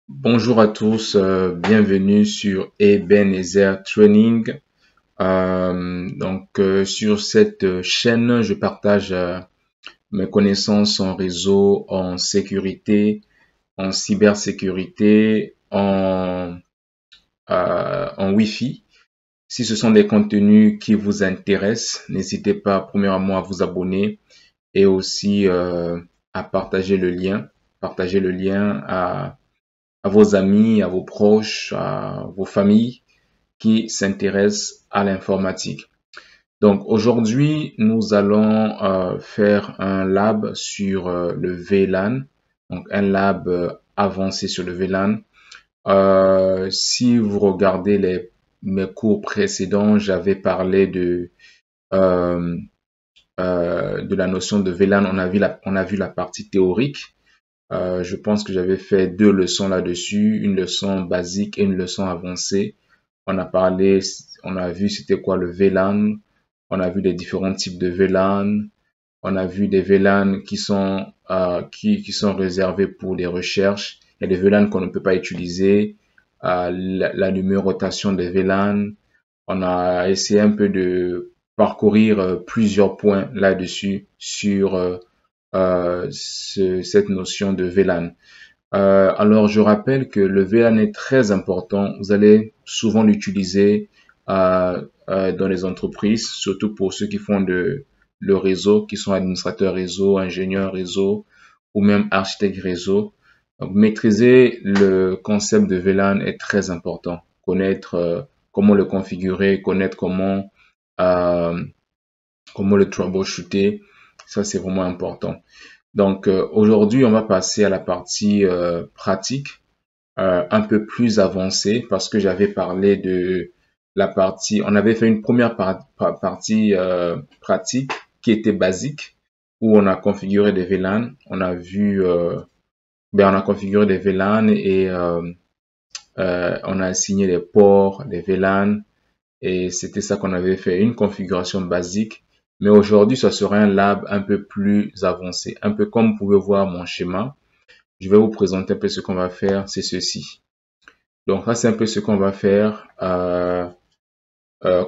Bonjour à tous, bienvenue sur Ebenezer Training. Sur cette chaîne, je partage mes connaissances en réseau, en sécurité, en cybersécurité, en Wi-Fi. Si ce sont des contenus qui vous intéressent, n'hésitez pas premièrement à vous abonner et aussi à partager le lien à vos amis, à vos proches, à vos familles qui s'intéressent à l'informatique. Donc aujourd'hui, nous allons faire un lab sur le VLAN, donc un lab avancé sur le VLAN. Si vous regardez mes cours précédents, j'avais parlé euh, de la notion de VLAN. On a vu la partie théorique. Je pense que j'avais fait deux leçons là-dessus, une leçon basique et une leçon avancée. On a parlé, on a vu c'était quoi le VLAN, on a vu les différents types de VLAN, on a vu des VLAN qui sont réservés pour les recherches et des VLAN qu'on ne peut pas utiliser, la numérotation des VLAN. On a essayé un peu de parcourir plusieurs points là-dessus sur cette notion de VLAN. Alors, je rappelle que le VLAN est très important. Vous allez souvent l'utiliser dans les entreprises, surtout pour ceux qui font le réseau, qui sont administrateurs réseau, ingénieurs réseau ou même architectes réseau. Donc, maîtriser le concept de VLAN est très important. Connaître comment le configurer, connaître euh, comment le troubleshooter, ça c'est vraiment important. Donc aujourd'hui, on va passer à la partie pratique, un peu plus avancée, parce que j'avais parlé de la partie, on avait fait une première partie pratique qui était basique, où on a configuré des VLAN, on a configuré des VLAN et on a assigné les ports, des VLAN, et c'était ça qu'on avait fait, une configuration basique. Mais aujourd'hui, ça sera un lab un peu plus avancé. Un peu comme vous pouvez voir mon schéma. Je vais vous présenter un peu ce qu'on va faire. C'est ceci. Donc ça, c'est un peu ce qu'on va faire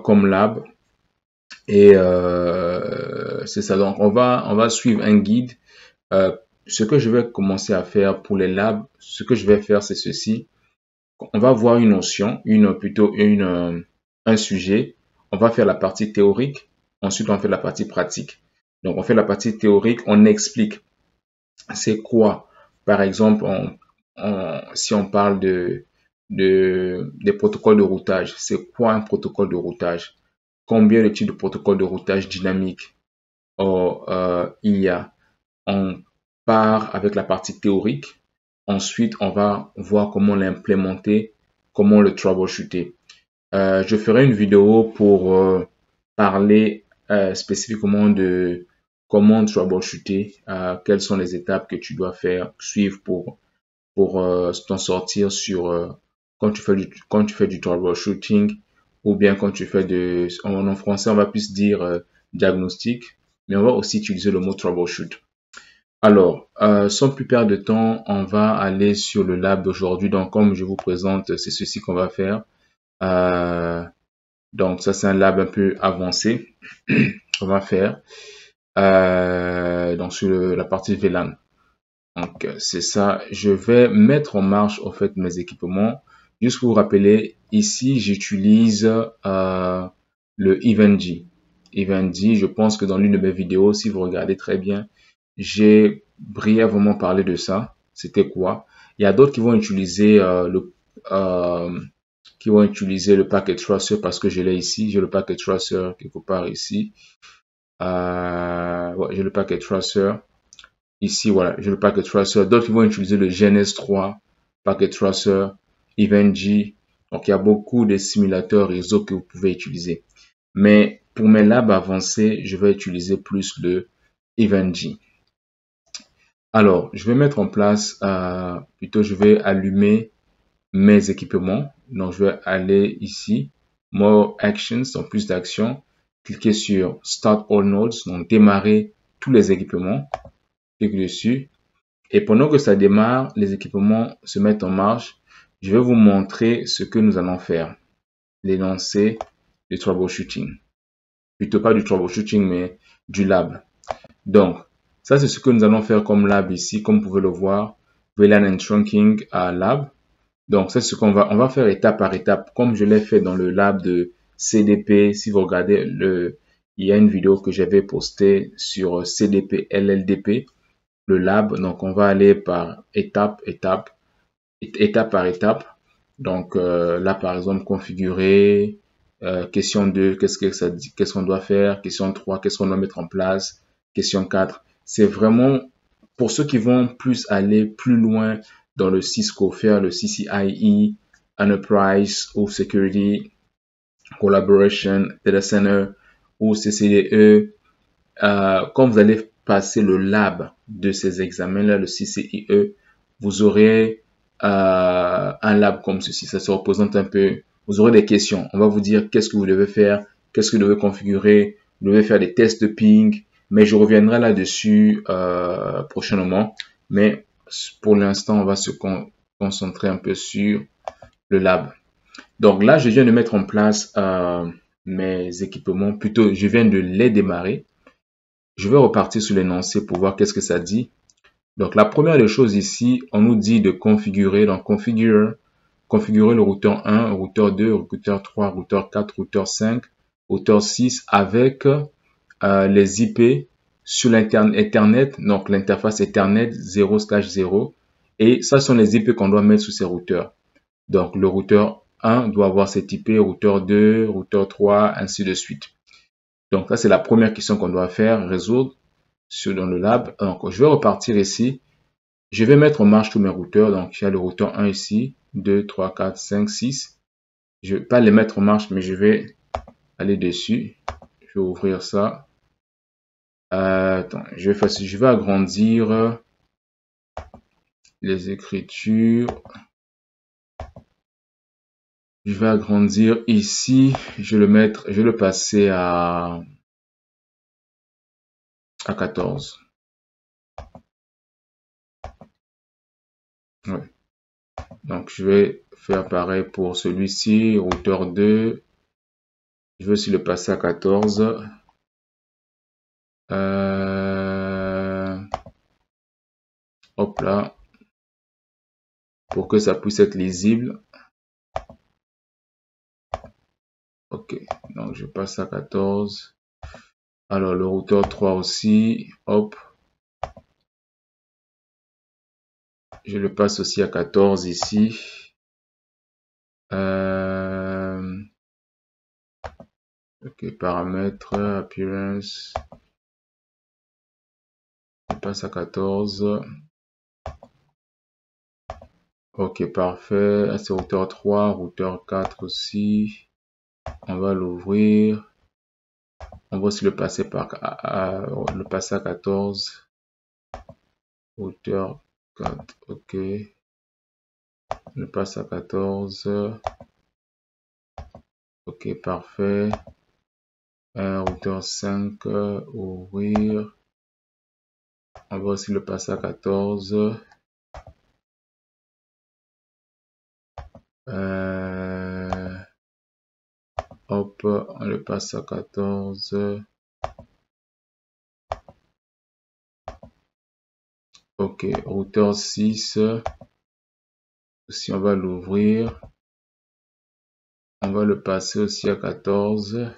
comme lab. Et c'est ça. Donc on va suivre un guide. Euh, Ce que je vais commencer à faire pour les labs, ce que je vais faire, c'est ceci. On va voir une notion, un sujet. On va faire la partie théorique. Ensuite, on fait la partie pratique. Donc, on fait la partie théorique, on explique c'est quoi. Par exemple, si on parle des protocoles de routage, c'est quoi un protocole de routage? Combien de types de protocoles de routage dynamique il y a? On part avec la partie théorique. Ensuite, on va voir comment l'implémenter, comment le troubleshooter. Je ferai une vidéo pour parler spécifiquement de comment troubleshooter, quelles sont les étapes que tu dois suivre pour t'en sortir sur quand tu fais du troubleshooting ou bien quand tu fais en français on va plus dire diagnostic, mais on va aussi utiliser le mot troubleshoot. Alors, sans plus perdre de temps, on va aller sur le lab d'aujourd'hui. Donc, comme je vous présente, c'est ceci qu'on va faire. Euh, donc, ça, c'est un lab un peu avancé qu'on va faire. Donc, sur la partie VLAN. Donc, c'est ça. Je vais mettre en marche, au fait, mes équipements. Juste pour vous rappeler, ici, j'utilise le EventG. EventG, je pense que dans l'une de mes vidéos, si vous regardez très bien, j'ai brièvement parlé de ça. C'était quoi? Il y a d'autres qui vont utiliser le packet tracer parce que je l'ai ici. J'ai le packet tracer quelque part ici. Ouais, j'ai le packet tracer. Ici, voilà, j'ai le packet tracer. D'autres qui vont utiliser le GNS3, packet tracer, EventG. Donc, il y a beaucoup de simulateurs réseau que vous pouvez utiliser. Mais pour mes labs avancés, je vais utiliser plus le EventG. Alors, je vais mettre en place, plutôt, je vais allumer mes équipements. Donc, je vais aller ici, More Actions, donc plus d'actions. Cliquez sur Start All Nodes, donc démarrer tous les équipements. Clique dessus. Et pendant que ça démarre, les équipements se mettent en marche. Je vais vous montrer ce que nous allons faire. L'énoncé du troubleshooting. Plutôt pas du troubleshooting, mais du lab. Donc, ça c'est ce que nous allons faire comme lab ici, comme vous pouvez le voir. VLAN and Trunking à lab. Donc, c'est ce qu'on va faire étape par étape, comme je l'ai fait dans le lab de CDP. Si vous regardez il y a une vidéo que j'avais postée sur CDP LLDP, le lab. Donc, on va aller par étape par étape. Donc, là, par exemple, configurer. Question 2, qu'est-ce que ça dit, qu'est-ce qu'on doit faire. Question 3, qu'est-ce qu'on doit mettre en place. Question 4, c'est vraiment pour ceux qui vont plus aller plus loin dans le Cisco, faire le CCIE, Enterprise ou Security, Collaboration, Data Center ou CCDE. Quand vous allez passer le lab de ces examens-là, le CCIE, vous aurez un lab comme ceci. Ça se représente un peu. Vous aurez des questions. On va vous dire qu'est-ce que vous devez faire, qu'est-ce que vous devez configurer. Vous devez faire des tests de ping. Mais je reviendrai là-dessus prochainement. Mais pour l'instant, on va se concentrer un peu sur le lab. Donc là, je viens de mettre en place mes équipements. Plutôt, je viens de les démarrer. Je vais repartir sur l'énoncé pour voir qu'est-ce que ça dit. Donc, la première des choses ici, on nous dit de configurer. Donc, configurer le routeur 1, routeur 2, routeur 3, routeur 4, routeur 5, routeur 6 avec les IP sur l'Ethernet. Donc, l'interface Ethernet 0/0. Et ça sont les IP qu'on doit mettre sur ces routeurs. Donc, le routeur 1 doit avoir cet IP, routeur 2, routeur 3, ainsi de suite. Donc, ça, c'est la première question qu'on doit faire, résoudre dans le lab. Donc, je vais repartir ici. Je vais mettre en marche tous mes routeurs. Donc, il y a le routeur 1 ici, 2, 3, 4, 5, 6. Je ne vais pas les mettre en marche, mais je vais aller dessus. Je vais ouvrir ça. Attends, je vais agrandir les écritures. Je vais agrandir ici. Je vais le passer à 14. Ouais. Donc, je vais faire pareil pour celui-ci, routeur 2. Je vais aussi le passer à 14. Hop là. Pour que ça puisse être lisible. Ok. Donc, je passe à 14. Alors, le routeur 3 aussi. Hop. Je le passe aussi à 14 ici. Ok, paramètres, appearance. Je passe à 14. Ok, parfait. C'est routeur 3, routeur 4 aussi. On va l'ouvrir. On va aussi le passer à 14. Routeur 4. Ok. On le passe à 14. Ok, parfait. Routeur 5, ouvrir. On va aussi le passer à 14. Hop, on le passe à 14. Ok, routeur 6. Si on va l'ouvrir, on va le passer aussi à 14.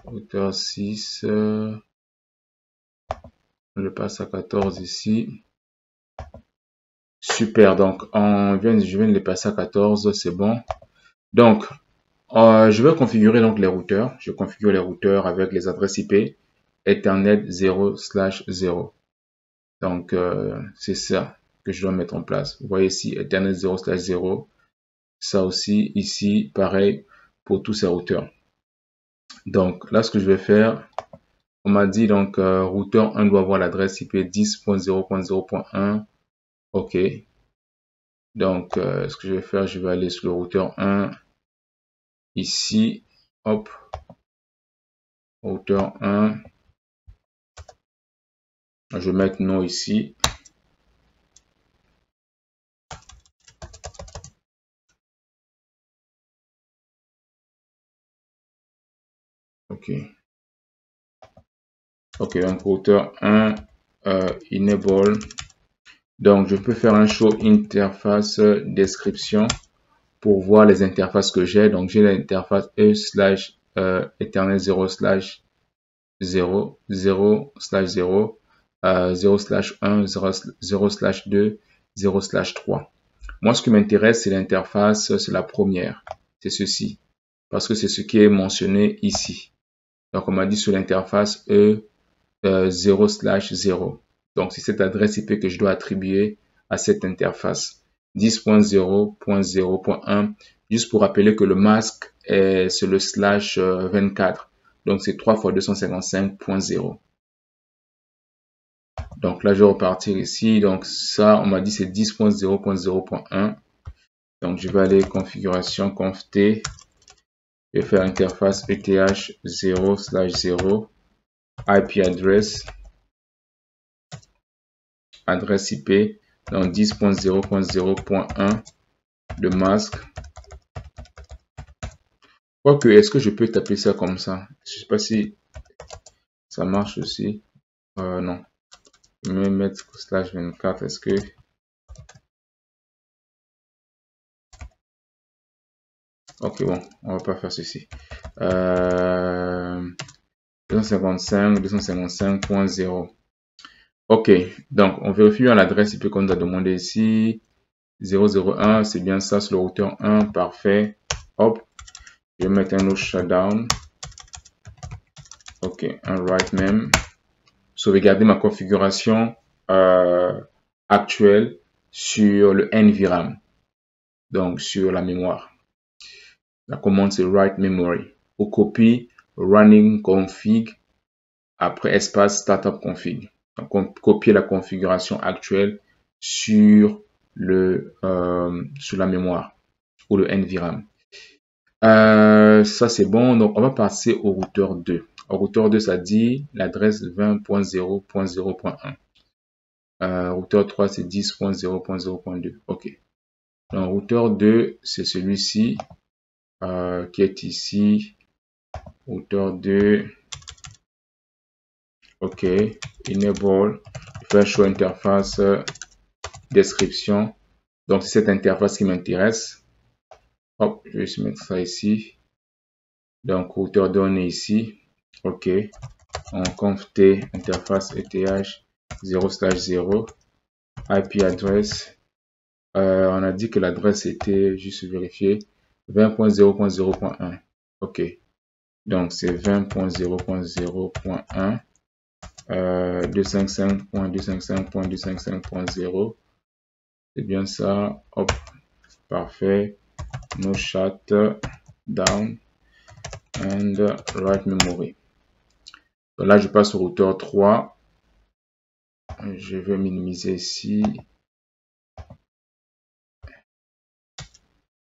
Routeur 6. On le passe à 14 ici. Super, donc je viens de les passer à 14, c'est bon. Donc, je vais configurer donc les routeurs. Je configure les routeurs avec les adresses IP Ethernet 0/0. Donc, c'est ça que je dois mettre en place. Vous voyez ici, Ethernet 0/0. Ça aussi, ici, pareil pour tous ces routeurs. Donc, là, ce que je vais faire, on m'a dit donc routeur 1 doit avoir l'adresse IP 10.0.0.1. OK. Donc, ce que je vais faire, je vais aller sur le routeur 1. Ici, hop. routeur 1. Je vais mettre no ici. Ok. Ok, donc routeur 1, enable. Donc, je peux faire un show interface description pour voir les interfaces que j'ai. Donc, j'ai l'interface E/Ethernet 0/0, 0/0, 0/1, 0/2, 0/3. Moi, ce qui m'intéresse, c'est l'interface, c'est la première. C'est ceci. Parce que c'est ce qui est mentionné ici. Donc, on m'a dit sur l'interface E 0/0. Donc, c'est cette adresse IP que je dois attribuer à cette interface. 10.0.0.1, juste pour rappeler que le masque c'est le /24. Donc, c'est 3 fois 255.0. Donc là, je vais repartir ici. Donc ça, on m'a dit c'est 10.0.0.1. Donc je vais aller configuration conft. Je vais faire interface ETH 0/0 IP address, adresse IP, donc 10.0.0.1 de masque. Quoique, est-ce que je peux taper ça comme ça? Je sais pas si ça marche aussi. Non. Je vais mettre /24. Est-ce que... Ok, bon, on va pas faire ceci. 255.0. Ok, donc on vérifie bien l'adresse IP qu'on nous a demandé ici. 001, c'est bien ça, c'est le routeur 1, parfait. Hop, je vais mettre un autre shutdown. Ok, un write mem. Sauvegarder ma configuration actuelle sur le NVRAM, donc sur la mémoire. La commande c'est write memory. Ou copie running config après espace startup config. Donc on copie la configuration actuelle sur sur la mémoire ou le NVRAM. Ça c'est bon, donc on va passer au routeur 2. Au routeur 2, ça dit l'adresse 20.0.0.1. Routeur 3, c'est 10.0.0.2. Ok. Donc routeur 2, c'est celui-ci qui est ici. Routeur 2. Ok. Enable. Faire show interface description. Donc c'est cette interface qui m'intéresse. Hop, je vais juste mettre ça ici. Donc routeur 2, on est ici. Ok. On conft interface ETH 0/0 IP address. On a dit que l'adresse était, juste vérifier, 20.0.0.1. Ok. Donc c'est 20.0.0.1. 255.255.255.0. C'est bien ça. Hop. Parfait. No shut down and write memory. Donc là, je passe au routeur 3. Je vais minimiser ici.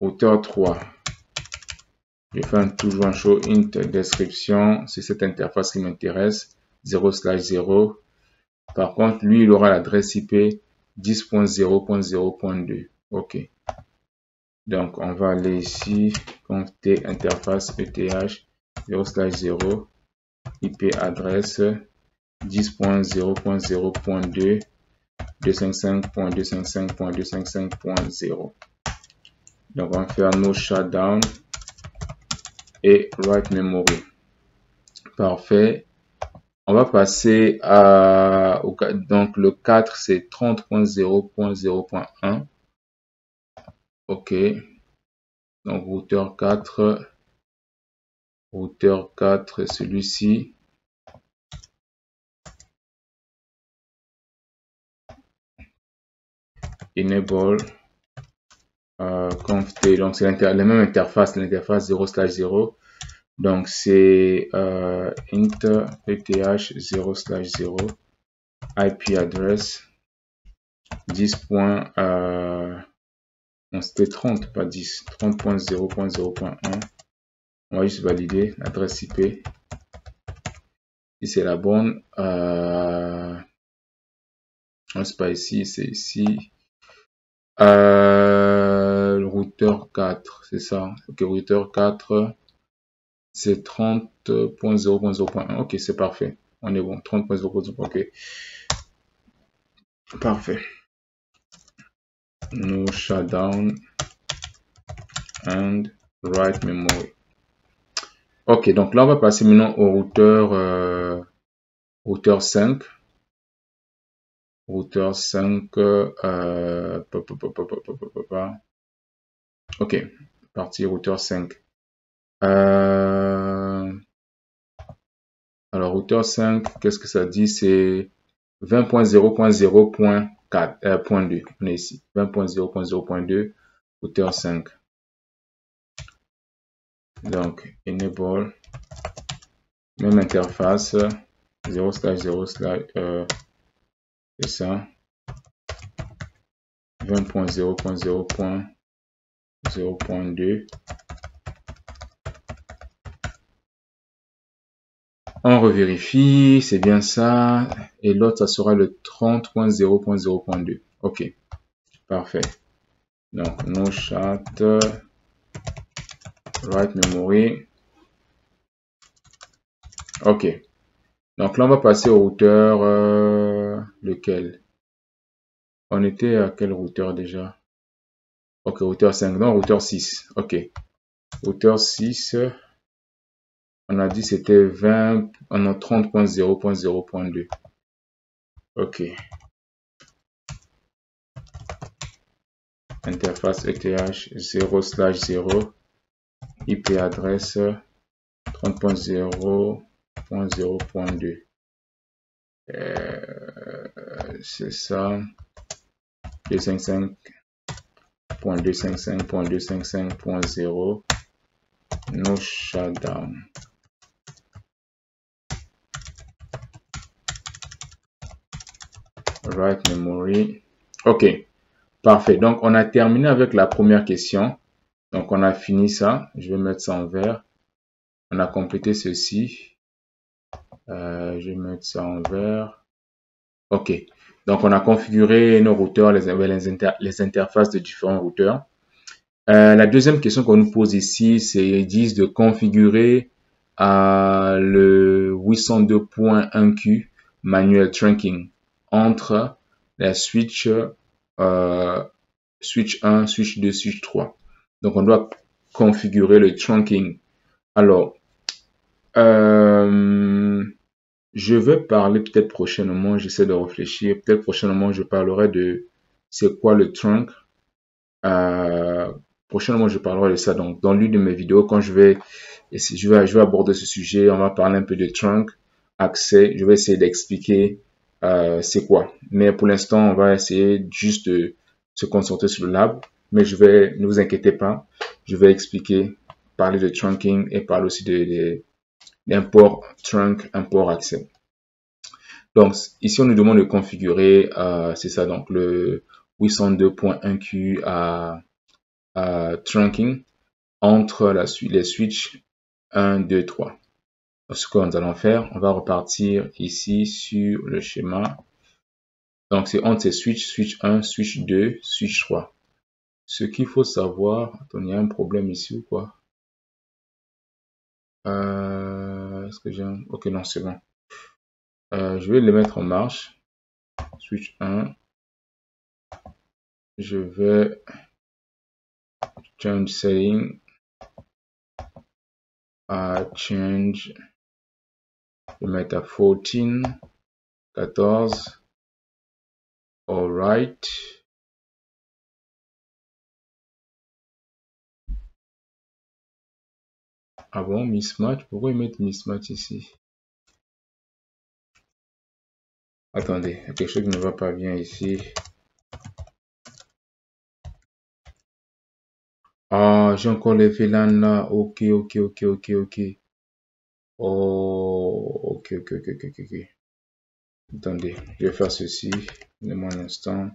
Routeur 3. Je fais toujours un show int description. C'est cette interface qui m'intéresse. 0/0. Par contre, lui, il aura l'adresse IP 10.0.0.2. OK. Donc, on va aller ici, conft interface ETH 0/0 IP adresse 10.0.0.2 255.255.255.0. Donc, on va faire no shutdown et write memory. Parfait. On va passer donc le 4, c'est 30.0.0.1. OK. Donc, routeur 4, celui-ci. Enable, conft, donc c'est la même interface, l'interface 0/0. Donc, c'est int ETH 0/0 IP address 10. Non, c'était 30, pas 10. 30.0.0.1. On va juste valider l'adresse IP. Si c'est la bonne, c'est pas ici, c'est ici. Le routeur 4, c'est ça. Ok, routeur 4, c'est 30.0.0.1. Ok, c'est parfait. On est bon. 30.0.0. Ok, parfait. No shutdown and write memory. Ok, donc là, on va passer maintenant au routeur 5. Routeur 5. Ok, partie routeur 5. Alors, routeur 5, qu'est-ce que ça dit? C'est 20.0.0.4, .2. On est ici. 20.0.0.2, routeur 5. Donc, enable, même interface, 0/0/, c'est ça. 20.0.0.0.2. On revérifie, c'est bien ça. Et l'autre, ça sera le 30.0.0.2. Ok, parfait. Donc, no chat, write memory. Ok. Donc là, on va passer au routeur, lequel? On était à quel routeur déjà? Ok, routeur 5, non, routeur 6. Ok. Routeur 6, on a dit c'était 20, on a 30.0.0.2. Ok. Interface ETH 0/0, IP adresse 30.0.0.2. C'est ça. 255.255.255.0. No shutdown. Write memory. Ok, parfait. Donc, on a terminé avec la première question. Donc, on a fini ça. Je vais mettre ça en vert. On a complété ceci. Je vais mettre ça en vert. Ok. Donc, on a configuré nos routeurs, les interfaces de différents routeurs. La deuxième question qu'on nous pose ici, c'est ils disent de configurer le 802.1Q manual trunking entre la switch switch 1, switch 2, switch 3. Donc, on doit configurer le trunking. Alors, je vais parler peut-être prochainement, j'essaie de réfléchir, peut-être prochainement, je parlerai de c'est quoi le trunk. Prochainement, je parlerai de ça dans l'une de mes vidéos quand je vais aborder ce sujet. On va parler un peu de trunk, accès. Je vais essayer d'expliquer c'est quoi. Mais pour l'instant, on va essayer juste de se concentrer sur le lab. Mais ne vous inquiétez pas, je vais expliquer, parler de trunking et parler aussi d'import trunk, import accès. Donc, ici, on nous demande de configurer, c'est ça, donc le 802.1Q trunking entre les switches 1, 2, 3. Donc, ce que nous allons faire, on va repartir ici sur le schéma. Donc, c'est entre ces switches, switch 1, switch 2, switch 3. Ce qu'il faut savoir, attends, il y a un problème ici ou quoi? Est-ce que j'ai un... Ok, non, c'est bon. Je vais les mettre en marche. Switch 1. Je vais change setting à change. Je vais mettre à 14. Alright. Ah bon, mismatch? Pourquoi ils mettent mismatch ici? Attendez, il y a quelque chose qui ne va pas bien ici. Ah, j'ai encore les VLAN là. Ok. Oh, ok. Attendez, je vais faire ceci. Donnez-moi un instant.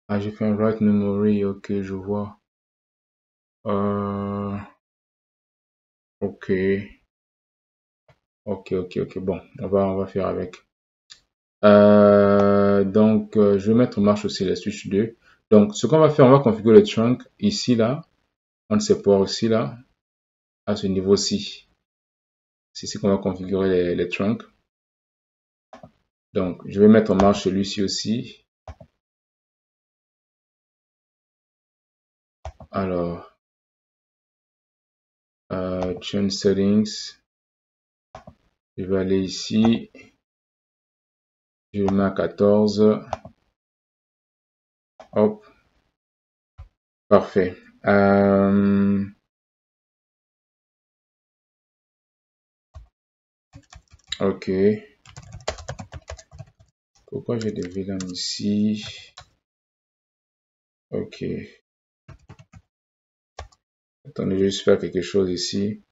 Ah, j'ai fait un write memory, ok, je vois. Ok, ok, bon, on va faire avec. Donc, je vais mettre en marche aussi la switch 2. Donc, ce qu'on va faire, on va configurer le trunk ici, là. On sait pas aussi, là, à ce niveau-ci. C'est ici qu'on va configurer les trunks. Donc, je vais mettre en marche celui-ci aussi. Alors, Change Settings. Je vais aller ici. Je le mets à 14. Hop. Parfait. Ok. Pourquoi j'ai des VLAN ici? Ok. Attendez, je vais juste faire quelque chose ici.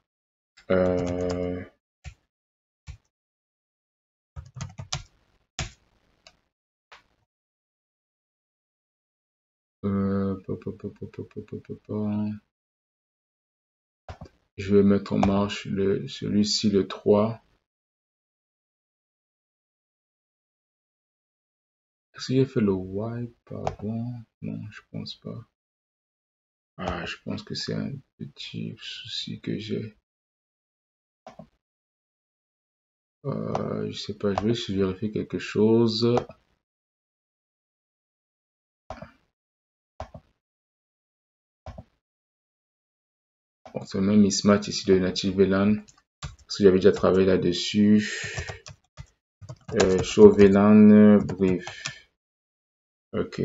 Je vais mettre en marche celui-ci, le 3. Est-ce que j'ai fait le wipe avant? Non, je pense pas. Ah, je pense que c'est un petit souci que j'ai. Je sais pas, je vais juste vérifier quelque chose. Bon, c'est le même mismatch ici de Native VLAN. Parce que j'avais déjà travaillé là-dessus. Show VLAN, brief. Ok.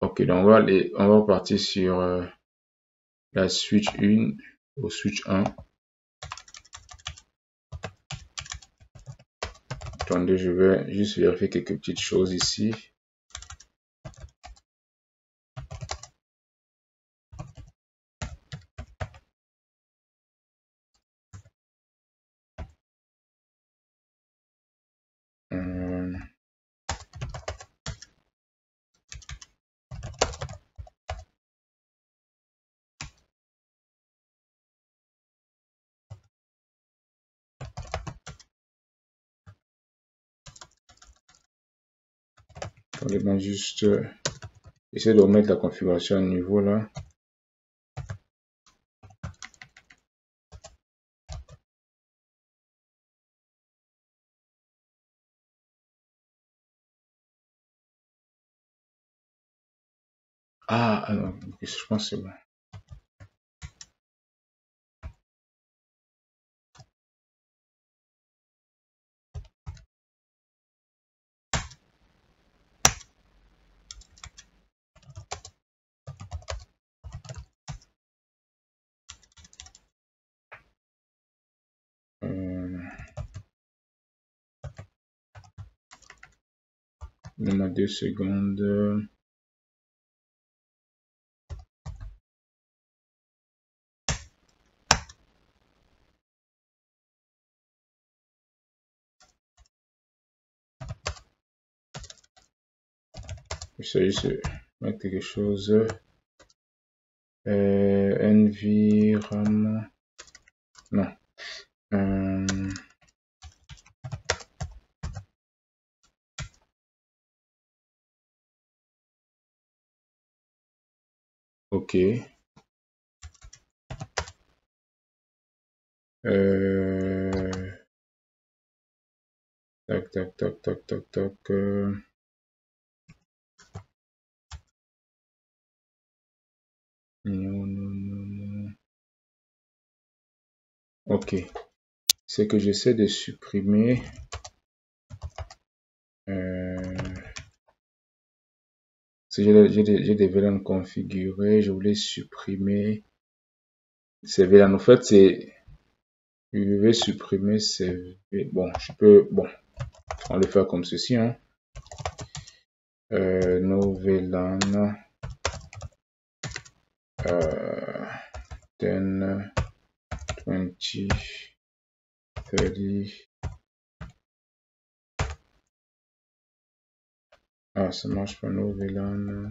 Ok, donc on va repartir sur la switch 1 au switch 1. Attendez, je vais juste vérifier quelques petites choses ici. Attendez, ben juste essayer de remettre la configuration à niveau là. Ah, non, je pense que c'est bon. Donne-moi 2 secondes. Je vais juste mettre quelque chose. Environnement. Non. Ok. Tac, tac, tac, tac, tac, tac. Non. Ok. C'est que j'essaie de supprimer. J'ai des VLAN configurés. Je voulais supprimer ces VLAN. En fait, je vais supprimer ces. Bon, Bon, on va le faire comme ceci. Hein. No VLAN. 10, 20, 30. Ah, ça marche pas, no VLAN.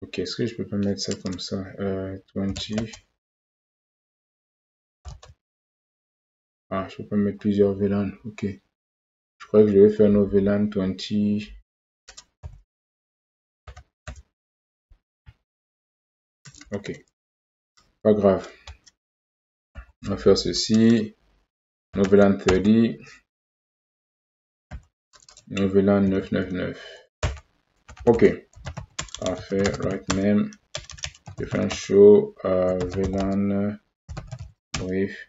Ok, est-ce que je peux pas mettre ça comme ça? 20. Ah, je peux pas mettre plusieurs VLAN. Ok. Je crois que je vais faire no VLAN 20. Ok. Pas grave. On va faire ceci. No VLAN 30. No VLAN 999. Ok. Parfait. Right name. Je fais un show. VLAN. Bref.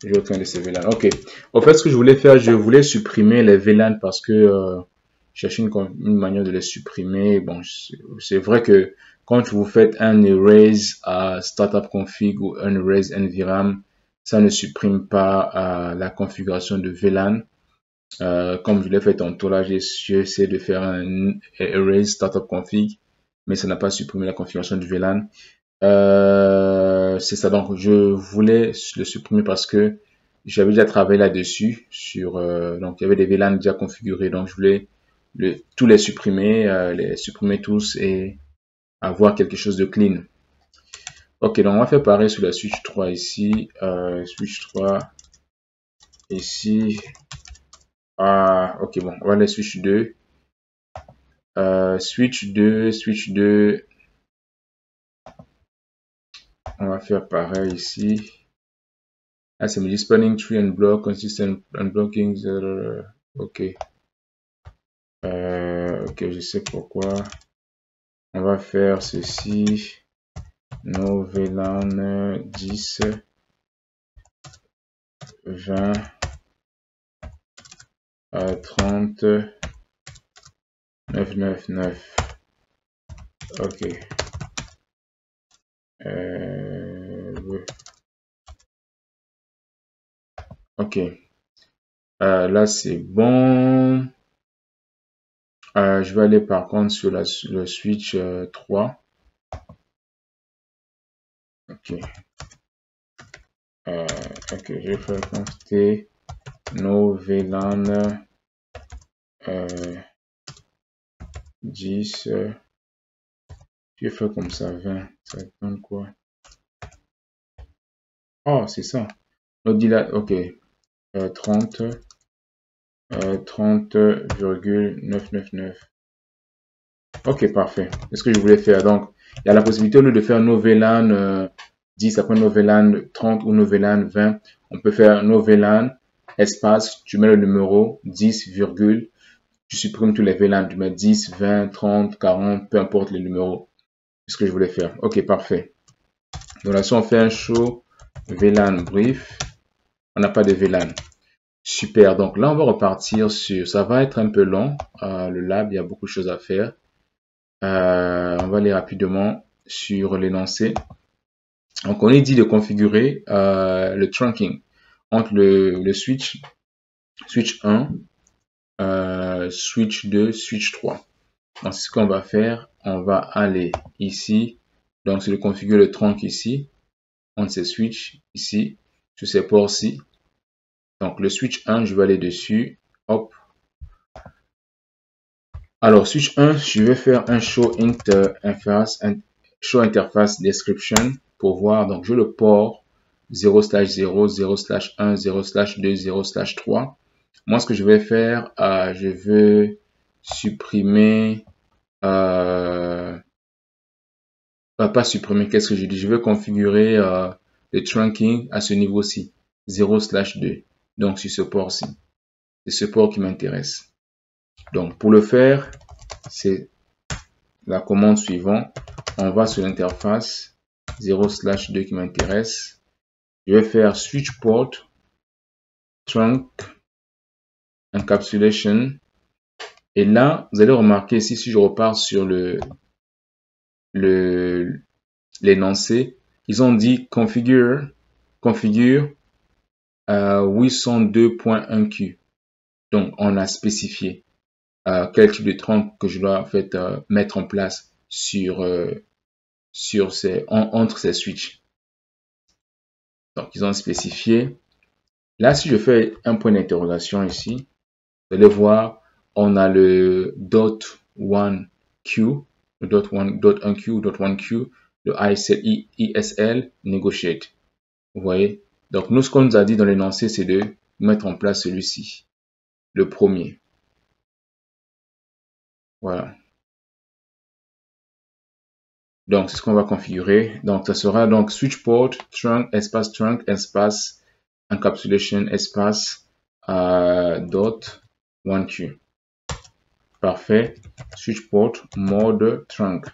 J'ai aucun de ces VLAN. Ok. En fait, ce que je voulais faire, je voulais supprimer les VLAN parce que je cherchais une manière de les supprimer. Bon, c'est vrai que quand vous faites un erase à startup config ou un erase nvram, ça ne supprime pas la configuration de VLAN. Comme je l'ai fait tantôt là, j'ai essayé de faire un erase startup config, mais ça n'a pas supprimé la configuration du VLAN. C'est ça, donc je voulais le supprimer parce que j'avais déjà travaillé là-dessus donc il y avait des VLAN déjà configurés, donc je voulais tous les supprimer tous et avoir quelque chose de clean. Ok, donc on va faire pareil sur la switch 3 ici, switch 3 ici. Ah, ok, bon, on va aller switch 2. Switch 2, on va faire pareil ici. Ah, ça me dit spanning tree and block, consistent unblocking. Ok. Ok, je sais pourquoi. On va faire ceci. No VLAN 10, 20, 30, 999. Ok. Ouais. Ok. Là, c'est bon. Je vais aller par contre sur le switch 3. Ok. Ok, je vais faire constater no VLAN 10. Je vais faire comme ça 20. Ça donne quoi? Oh, c'est ça. Ok. 30. 30,999. Ok, parfait. C'est ce que je voulais faire. Donc, il y a la possibilité au lieu de faire no VLAN 10 après no VLAN 30 ou no VLAN 20. On peut faire no VLAN espace, tu mets le numéro 10, tu supprimes tous les VLAN, tu mets 10, 20, 30, 40, peu importe les numéros. C'est ce que je voulais faire. Ok, parfait. Donc là, si on fait un show VLAN brief, on n'a pas de VLAN. Super, donc là on va repartir sur, ça va être un peu long, le lab, il y a beaucoup de choses à faire. On va aller rapidement sur l'énoncé. Donc on est dit de configurer le trunking entre le switch 1, switch 2, switch 3. Donc c'est ce qu'on va faire, on va aller ici, donc c'est de configurer le trunk ici, entre ces switches ici, sur ces ports-ci. Donc le switch 1, je vais aller dessus, hop. Alors, switch 1, je vais faire un show interface description pour voir. Donc, je le port 0/0, 0/1, 0/2, 0/3. Moi, ce que je vais faire, je veux supprimer, pas supprimer, qu'est-ce que je dis? Je veux configurer le trunking à ce niveau-ci, 0/2. Donc, sur ce port-ci. C'est ce port qui m'intéresse. Donc, pour le faire, c'est la commande suivante. On va sur l'interface 0/2 qui m'intéresse. Je vais faire switch port trunk encapsulation. Et là, vous allez remarquer ici, si je repars sur le l'énoncé, ils ont dit configure 802.1Q. Donc, on a spécifié quel type de trunk que je dois en fait mettre en place entre ces switches. Donc, ils ont spécifié. Là, si je fais un point d'interrogation ici, vous allez voir, on a le .1Q, le .1Q, .1Q, le ISL negotiate. Vous voyez? Donc, nous, ce qu'on nous a dit dans l'énoncé, c'est de mettre en place celui-ci, le premier. Voilà. Donc, c'est ce qu'on va configurer. Donc, ça sera donc switch port, trunk, espace, encapsulation, espace, .1Q. Parfait. Switch port, mode trunk.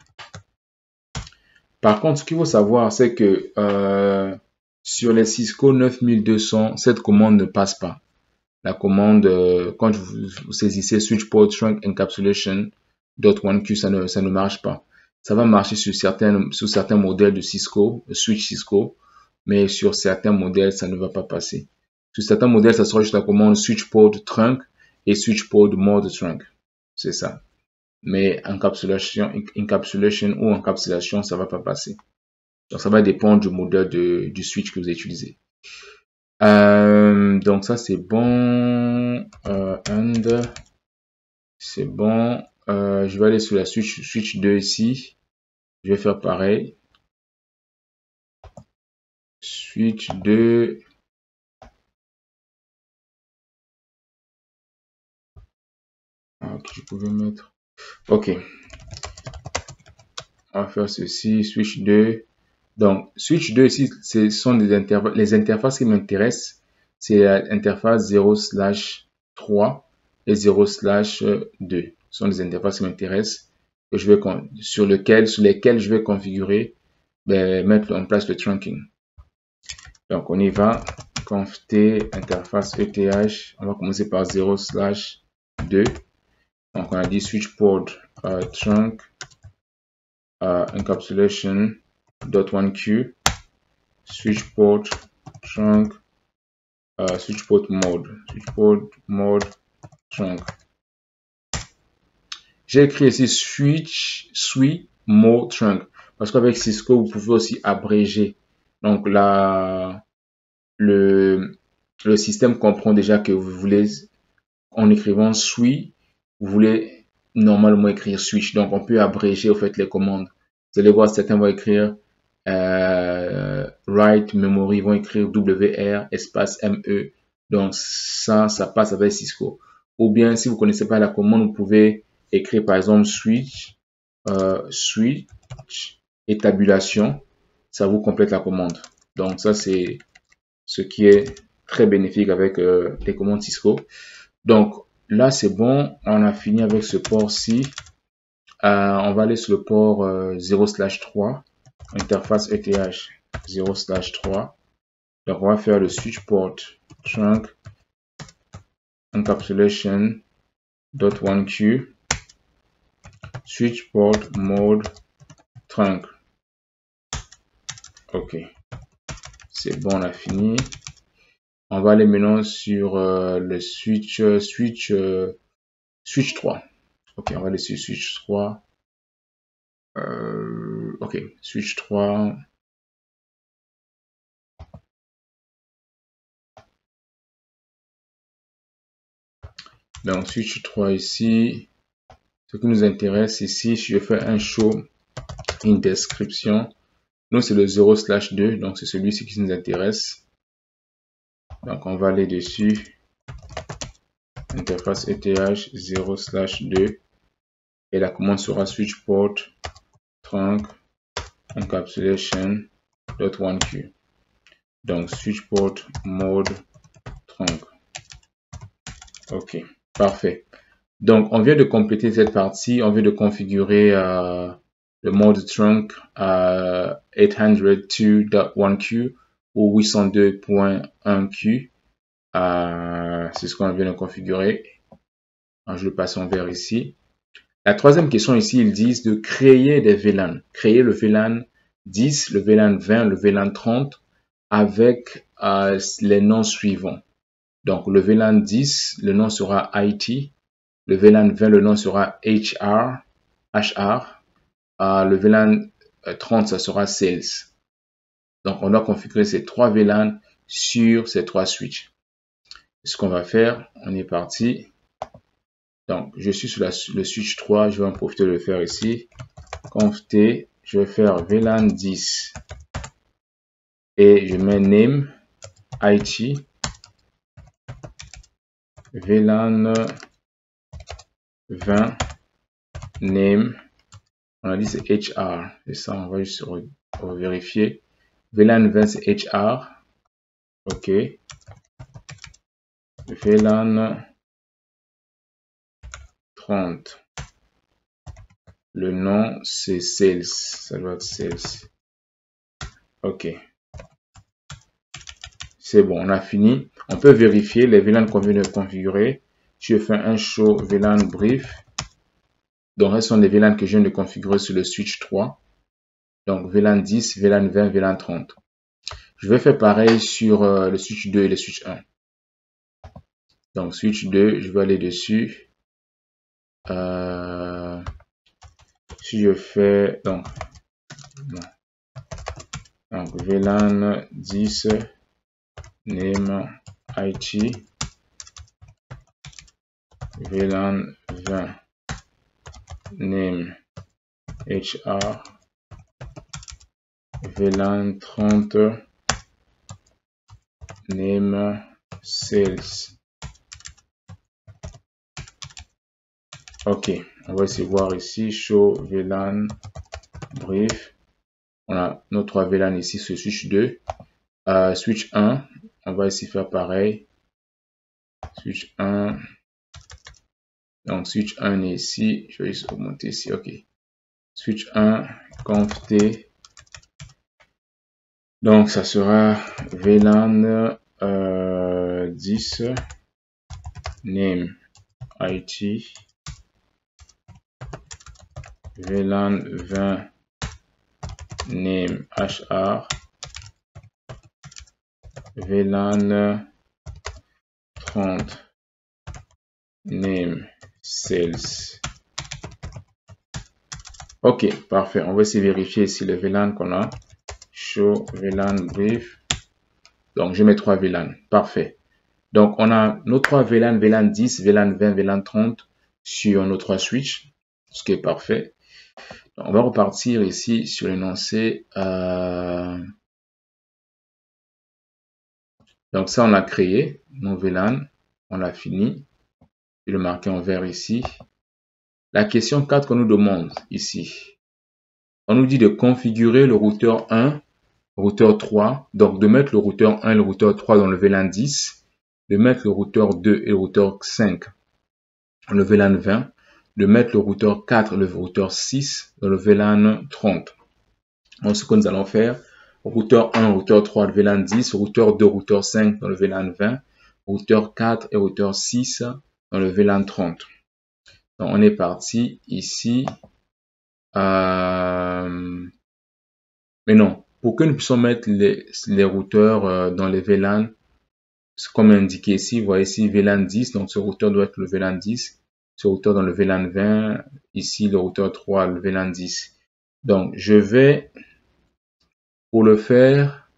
Par contre, ce qu'il faut savoir, c'est que sur les Cisco 9200, cette commande ne passe pas. La commande, quand vous saisissez switch port, trunk, encapsulation, .1Q, ça ne marche pas. Ça va marcher sur certains modèles de Cisco, switch Cisco, mais sur certains modèles, ça ne va pas passer. Sur certains modèles, ça sera juste la commande switch port trunk et switch port mode trunk. C'est ça. Mais encapsulation ou encapsulation, ça va pas passer. Donc, ça va dépendre du modèle du switch que vous utilisez. Donc, ça, c'est bon. C'est bon. Je vais aller sur la switch 2 ici. Je vais faire pareil. Switch 2. Ok, je pouvais mettre. Ok. On va faire ceci. Switch 2. Donc, switch 2 ici, ce sont les interfaces qui m'intéressent. C'est l'interface 0/3 et 0/2. Ce sont les interfaces qui m'intéressent, que je vais sur lesquelles je vais configurer, mettre en place le trunking. Donc, on y va. Conft interface ETH. On va commencer par 0/2. Donc, on a dit switch port trunk encapsulation .1Q switch port trunk switch port mode trunk. J'ai écrit ici switch mode trunk parce qu'avec Cisco vous pouvez aussi abréger. Donc là le système comprend déjà que vous voulez, en écrivant switch, vous voulez normalement écrire switch. Donc on peut abréger au fait les commandes. Vous allez voir, certains vont écrire write memory, ils vont écrire WR espace ME. Donc ça passe avec Cisco. Ou bien si vous connaissez pas la commande, vous pouvez écrire par exemple switch et tabulation. Ça vous complète la commande. Donc ça c'est ce qui est très bénéfique avec les commandes Cisco. Donc là c'est bon, on a fini avec ce port-ci. On va aller sur le port 0/3, interface ETH 0/3. Donc on va faire le switch port trunk encapsulation .1Q switch port mode trunk. Ok, c'est bon, on a fini. On va aller maintenant sur le switch 3. Ok, on va aller sur switch 3. Ok, switch 3. Donc switch 3 ici. Ce qui nous intéresse ici, si je fais un show in description, nous c'est le 0/2, donc c'est celui-ci qui nous intéresse. Donc on va aller dessus, interface ETH 0/2 et la commande sera switch port trunk encapsulation .1Q. Donc switch port mode trunk. Ok, parfait. Donc on vient de compléter cette partie, on vient de configurer le mode trunk à 802.1Q ou 802.1Q. C'est ce qu'on vient de configurer. Alors, je le passe en vert ici. La troisième question ici, ils disent de créer des VLAN. Créer le VLAN 10, le VLAN 20, le VLAN 30 avec les noms suivants. Donc, le VLAN 10, le nom sera IT. Le VLAN 20, le nom sera HR. Le VLAN 30, ça sera Sales. Donc, on doit configurer ces trois VLAN sur ces trois switches. Ce qu'on va faire, on est parti. Donc, je suis sur le switch 3, je vais en profiter de le faire ici. Conft, je vais faire VLAN 10 et je mets name IT. VLAN 20 name, on a dit c'est HR, et ça on va juste vérifier. VLAN 20 c'est HR, ok. VLAN 30, le nom c'est Sales, ça doit être Sales, ok. C'est bon, on a fini. On peut vérifier les VLAN qu'on vient de configurer. Je fais un show VLAN brief. Donc, ce sont les VLAN que je viens de configurer sur le switch 3. Donc, VLAN 10, VLAN 20, VLAN 30. Je vais faire pareil sur le switch 2 et le switch 1. Donc, switch 2, je vais aller dessus. Si je fais, donc VLAN 10, name IT, VLAN 20, name HR, VLAN 30, name sales. Ok, on va essayer de voir ici, show VLAN brief. On a nos trois VLAN ici sur switch 2. Switch 1, on va essayer de faire pareil. Switch 1. Donc switch 1 est ici. Je vais juste augmenter ici. Ok. Switch 1, conft. Donc ça sera VLAN 10 name IT. VLAN 20 name HR. VLAN 30 name sales. Ok, parfait. On va essayer de vérifier ici le VLAN qu'on a. Show VLAN brief. Donc, je mets 3 VLAN. Parfait. Donc, on a nos 3 VLAN, VLAN 10, VLAN 20, VLAN 30 sur nos 3 switches, ce qui est parfait. Donc, on va repartir ici sur l'énoncé. Donc, ça, on l'a créé, nos VLAN. On l'a fini. Je vais le marquer en vert ici. La question 4 qu'on nous demande ici. On nous dit de configurer le routeur 1, routeur 3. Donc, de mettre le routeur 1 et le routeur 3 dans le VLAN 10. De mettre le routeur 2 et le routeur 5 dans le VLAN 20. De mettre le routeur 4 et le routeur 6 dans le VLAN 30. Donc, ce que nous allons faire, routeur 1, routeur 3, le VLAN 10, routeur 2, routeur 5 dans le VLAN 20, routeur 4 et routeur 6 dans le VLAN 30. Donc, on est parti ici. Mais non, pour que nous puissions mettre les routeurs dans les VLAN, comme indiqué ici, vous voyez ici VLAN 10, donc ce routeur doit être le VLAN 10, ce routeur dans le VLAN 20, ici le routeur 3, le VLAN 10. Donc, pour le faire,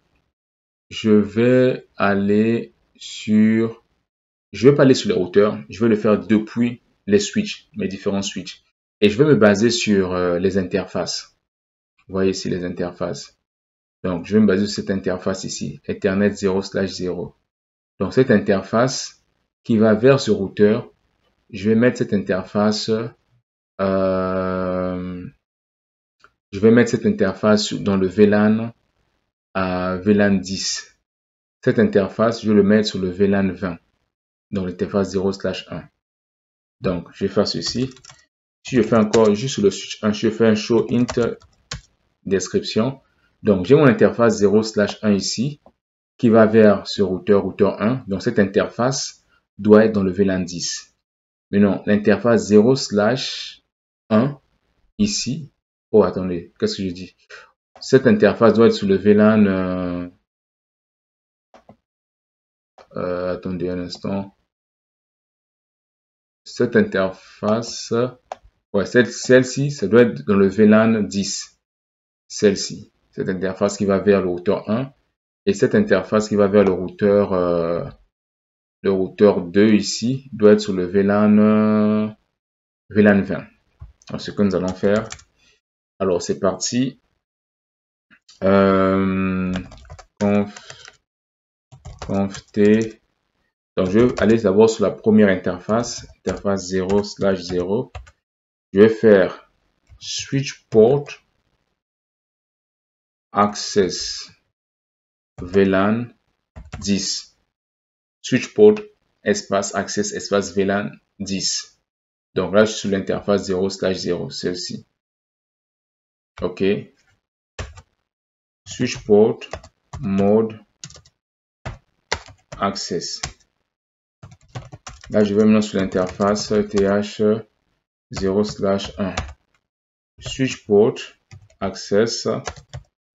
je vais pas aller sur les routeurs, je vais le faire depuis les switches, mes différents switches. Et je vais me baser sur les interfaces. Vous voyez ici les interfaces. Donc, je vais me baser sur cette interface ici, Ethernet 0/0. Donc, cette interface qui va vers ce routeur, je vais mettre cette interface, dans le VLAN VLAN 10. Cette interface, je vais le mettre sur le VLAN 20, dans l'interface 0/1. Donc, je vais faire ceci. Si je fais encore juste sur le switch 1, je fais un show int description. Donc, j'ai mon interface 0/1 ici qui va vers ce routeur 1. Donc, cette interface doit être dans le VLAN 10. Mais non, l'interface 0/, 1 ici. Oh, attendez, qu'est-ce que je dis? Cette interface doit être sur le VLAN. Attendez un instant. Cette interface, ouais, celle-ci, ça doit être dans le VLAN 10. Celle-ci, cette interface qui va vers le routeur 1 et cette interface qui va vers le routeur 2 ici doit être sur le VLAN 20. Alors, ce que nous allons faire, alors c'est parti. Conf t. Donc je vais aller d'abord sur la première interface 0/0. Je vais faire switch port access VLAN 10. Switch port espace access espace VLAN 10. Donc là je suis sur l'interface 0/0, celle-ci. OK. Switch port mode access. Là je vais maintenant sur l'interface th 0/1. Switch port access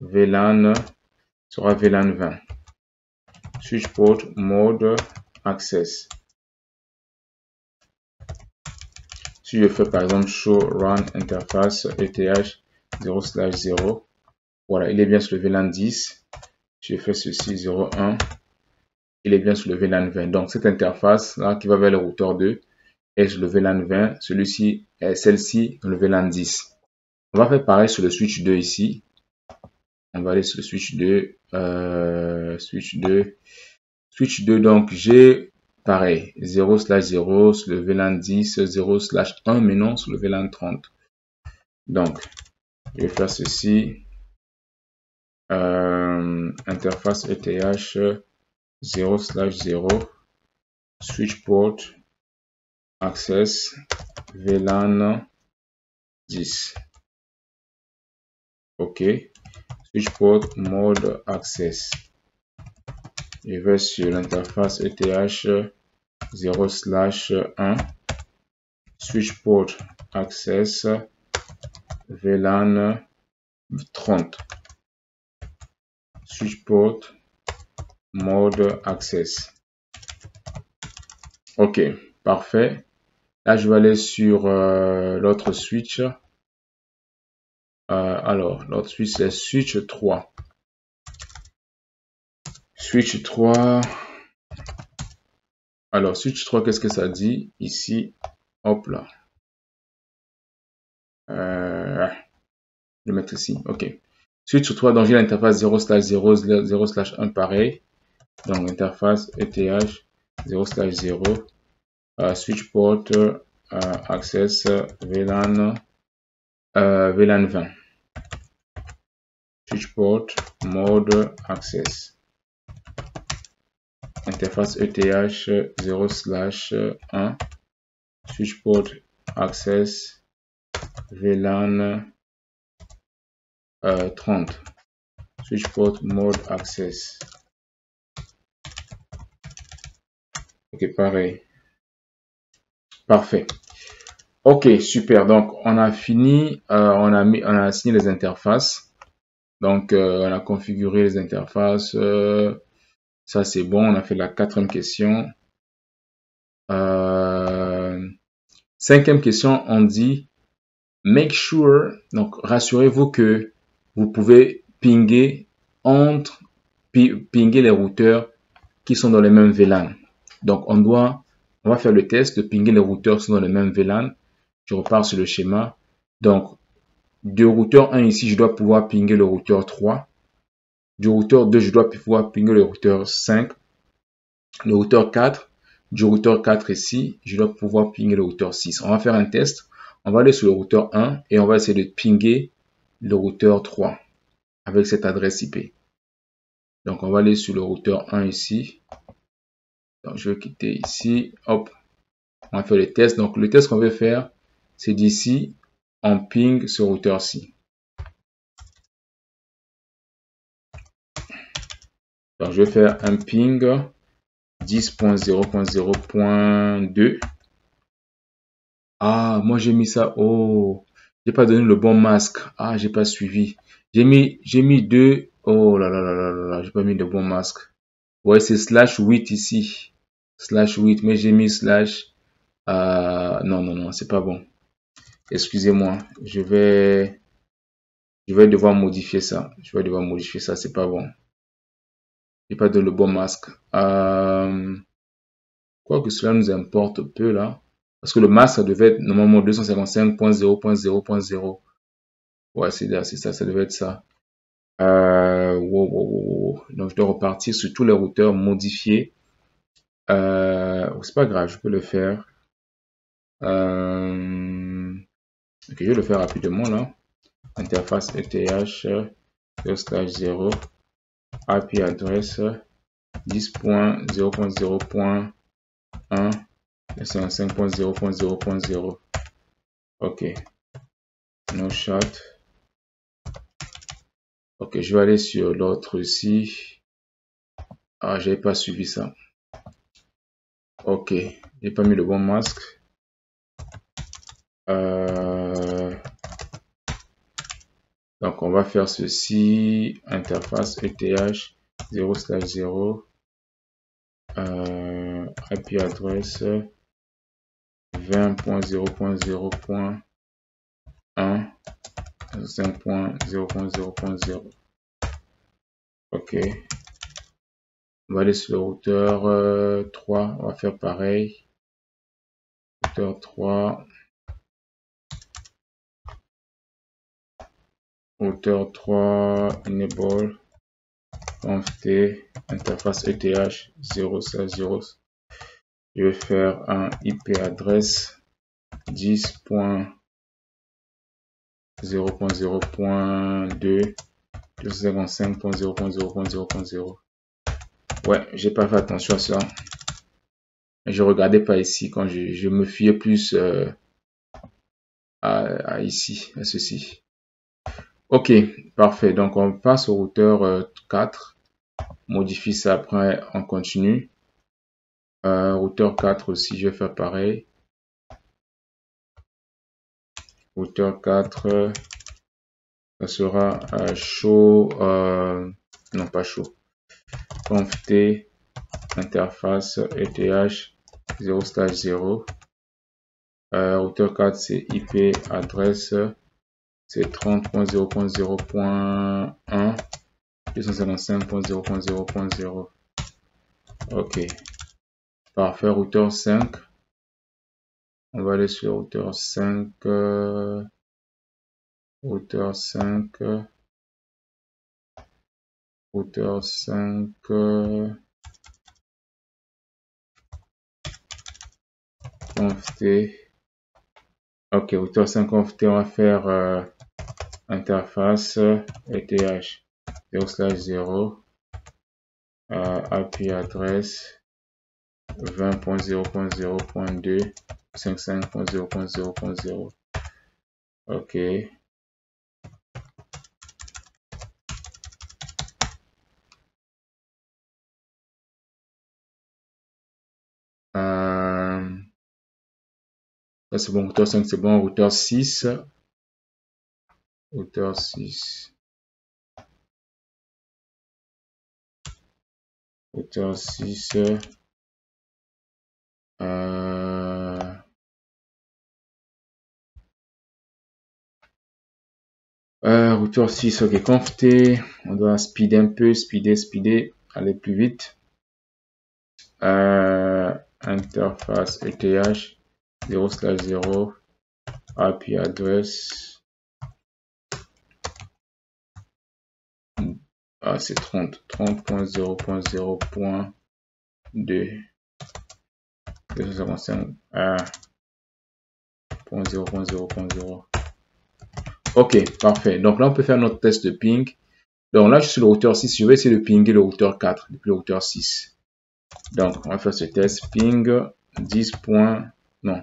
VLAN sera VLAN 20. Switch port mode access. Si je fais par exemple show run interface ETH 0/0, voilà, il est bien sur le VLAN 10. Je fais ceci 0.1, il est bien sur le VLAN 20. Donc cette interface là qui va vers le routeur 2 est sur le VLAN 20, celui-ci est celle-ci dans le VLAN 10. On va faire pareil sur le switch 2 ici. On va aller sur le switch 2, switch 2, donc j'ai pareil 0/0 sur le VLAN 10, 0/1 mais non sur le VLAN 30. Donc je vais faire ceci, interface ETH 0/0 switch port access VLAN 10. OK. Switch port mode access. Je vais sur l'interface ETH 0/1 switch port access VLAN 30. Switch port mode access. OK, parfait. Là, je vais aller sur l'autre switch. Alors, l'autre switch, c'est switch 3. Switch 3. Alors, switch 3, qu'est-ce que ça dit ici? Hop là. Je vais mettre ici. OK. Switch 3, donc j'ai l'interface 0/0, 0/1 pareil. Donc, interface ETH 0/0. Switch port access VLAN 20. Switch port mode access. Interface ETH 0/1 switch port access VLAN 30. Switch port mode access. OK, pareil. Parfait. OK, super. Donc on a fini, on a assigné les interfaces. Donc on a configuré les interfaces. Ça c'est bon, on a fait la 4e question. 5e question, on dit make sure, donc rassurez-vous que vous pouvez pinguer les routeurs qui sont dans le même VLAN. Donc on va faire le test de pinguer les routeurs qui sont dans le même VLAN. Je repars sur le schéma. Donc du routeur 1 ici, je dois pouvoir pinguer le routeur 3. Du routeur 2, je dois pouvoir pinguer le routeur 5. Le routeur 4, du routeur 4 ici, je dois pouvoir pinguer le routeur 6. On va faire un test. On va aller sur le routeur 1 et on va essayer de pinguer le routeur 3 avec cette adresse IP. Donc on va aller sur le routeur 1 ici. Donc je vais quitter ici. Hop. On va faire le test. Donc le test qu'on veut faire, c'est d'ici, on ping ce routeur-ci. Donc je vais faire un ping 10.0.0.2. Ah, moi j'ai mis ça. Oh, J'ai pas donné le bon masque. Ah, j'ai pas suivi. J'ai mis deux. Oh là là là là là là, j'ai pas mis de bon masque. Ouais, c'est /8 ici. /8, mais j'ai mis slash. Non, non, non, c'est pas bon. Excusez-moi. Je vais devoir modifier ça. Je vais devoir modifier ça, c'est pas bon. J'ai pas donné le bon masque. Quoi que cela nous importe peu là. Parce que le masque, ça devait être normalement 255.0.0.0. Ouais, c'est ça, ça devait être ça. Wow, wow, wow. Donc, je dois repartir sur tous les routeurs modifiés. C'est pas grave, je peux le faire. Ok, je vais le faire rapidement là. Interface ETH 0/0 IP adresse 10.0.0.1 55.0.0.0. Ok, no shot. Ok, je vais aller sur l'autre ici. Ah, j'avais pas suivi ça. Ok, j'ai pas mis le bon masque. Donc, on va faire ceci. Interface ETH 0/0 IP adresse 20.0.0.1 5.0.0.0. Ok. On va aller sur le routeur 3. On va faire pareil. Routeur 3. Routeur 3. Enable. Conft. Interface ETH 0/0. Je vais faire un IP adresse 10.0.0.2 255.0.0.0.0. Ouais, j'ai pas fait attention à ça. Je regardais pas ici quand je me fiais plus à ici, à ceci. Ok, parfait. Donc on passe au routeur 4. Modifie ça après, on continue. Routeur 4 aussi, je vais faire pareil. Routeur 4, ça sera show, non pas show, conft interface ETH 0/0. Routeur 4, c'est IP adresse, c'est 30.0.0.1 255.0.0.0. Ok, parfait. Routeur 5, on va aller sur routeur 5. Routeur 5. Routeur 5. Conft. Ok, routeur 5 conft, on va faire interface ETH 0/0 IP adresse 20.0.0.2 55.0.0.0. Ok. Ça c'est bon, routeur 5 c'est bon, routeur 6. Routeur 6. Routeur 6. Routeur 6, ok, conft. On doit speeder un peu, speeder, aller plus vite. Interface ETH 0/0 IP adresse. Ah, c'est 30.0.0.2 255 .0.0.0. Ok, parfait. Donc là, on peut faire notre test de ping. Donc là, je suis sur le routeur 6. Je vais essayer de pinguer le routeur 4 depuis le routeur 6. Donc, on va faire ce test. Ping 10. Non.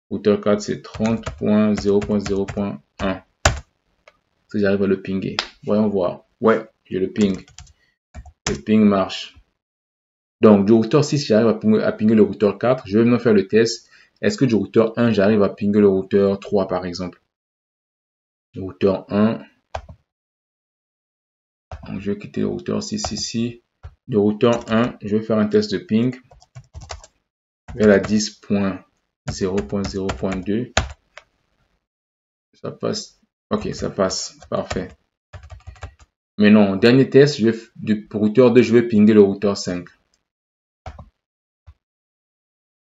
Routeur 4, c'est 30.0.0.1. Si j'arrive à le pinguer. Voyons voir. Ouais, je le ping. Le ping marche. Donc, du routeur 6, j'arrive à pinguer le routeur 4. Je vais maintenant faire le test. Est-ce que du routeur 1, j'arrive à pinguer le routeur 3, par exemple? routeur 1. Donc, je vais quitter le routeur 6 ici. Le routeur 1, je vais faire un test de ping vers la 10.0.0.2. Ça passe. Ok, ça passe. Parfait. Mais non, dernier test, pour routeur 2, je vais pinguer le routeur 5.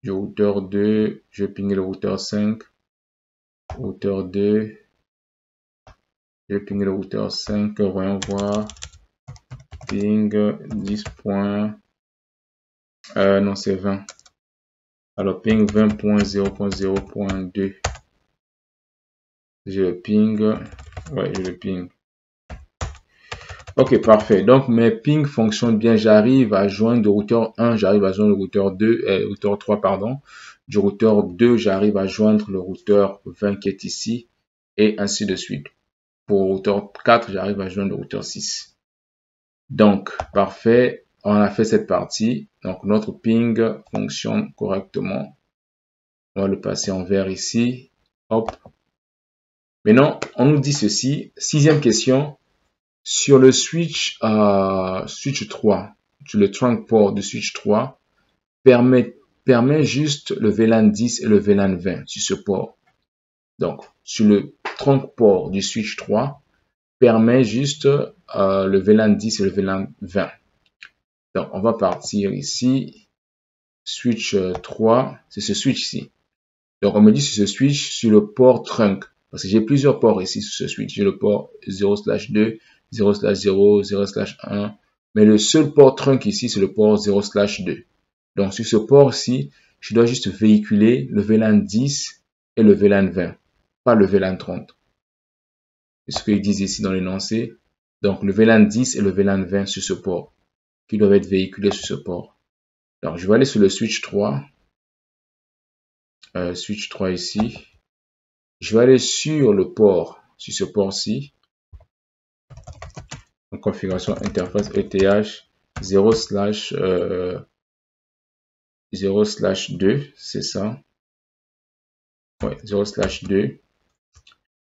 Du routeur 2, je vais pinguer le routeur 5. Routeur 2. Je vais pinguer le routeur 5. Voyons voir. Ping 10. Non, c'est 20. Alors, ping 20.0.0.2. Je le ping. Ouais, je le ping. Ok, parfait. Donc, mes pings fonctionnent bien. J'arrive à joindre le routeur 1, j'arrive à joindre le routeur 2, routeur 3, pardon. Du routeur 2, j'arrive à joindre le routeur 20 qui est ici, et ainsi de suite. Pour le routeur 4, j'arrive à joindre le routeur 6. Donc, parfait. On a fait cette partie. Donc, notre ping fonctionne correctement. On va le passer en vert ici. Hop. Maintenant, on nous dit ceci. 6e question. Sur le switch 3, sur le trunk port du switch 3, permet juste le VLAN 10 et le VLAN 20 sur ce port. Donc, sur le trunk port du switch 3, permet juste le VLAN 10 et le VLAN 20. Donc, on va partir ici. Switch 3, c'est ce switch-ci. Donc, on me dit sur ce switch, sur le port trunk. Parce que j'ai plusieurs ports ici sur ce switch. J'ai le port 0/2, 0/0, 0/1. Mais le seul port trunk ici, c'est le port 0/2. Donc, sur ce port-ci, je dois juste véhiculer le VLAN 10 et le VLAN 20, pas le VLAN 30. C'est ce qu'ils disent ici dans l'énoncé. Donc, le VLAN 10 et le VLAN 20 sur ce port, qui doivent être véhiculés sur ce port. Donc, je vais aller sur le switch 3. Switch 3 ici. Je vais aller sur le port, sur ce port-ci. En configuration interface ETH 0/2, c'est ça. Ouais, 0/2.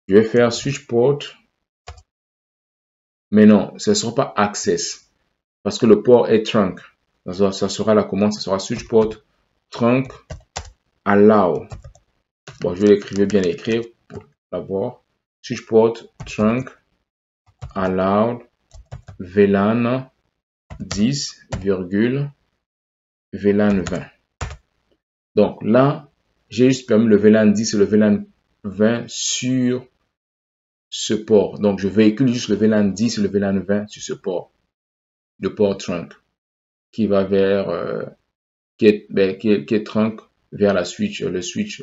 Je vais faire switch port. Mais non, ce ne sera pas access. Parce que le port est trunk. Ça sera la commande, ça sera switch port trunk allow. Bon, je vais l'écrire bien écrire pour l'avoir. Switch port trunk allow VLAN 10, VLAN 20. Donc là, j'ai juste permis le VLAN 10 et le VLAN 20 sur ce port. Donc je véhicule juste le VLAN 10 et le VLAN 20 sur ce port. Le port trunk qui va vers qui est trunk vers la switch, le switch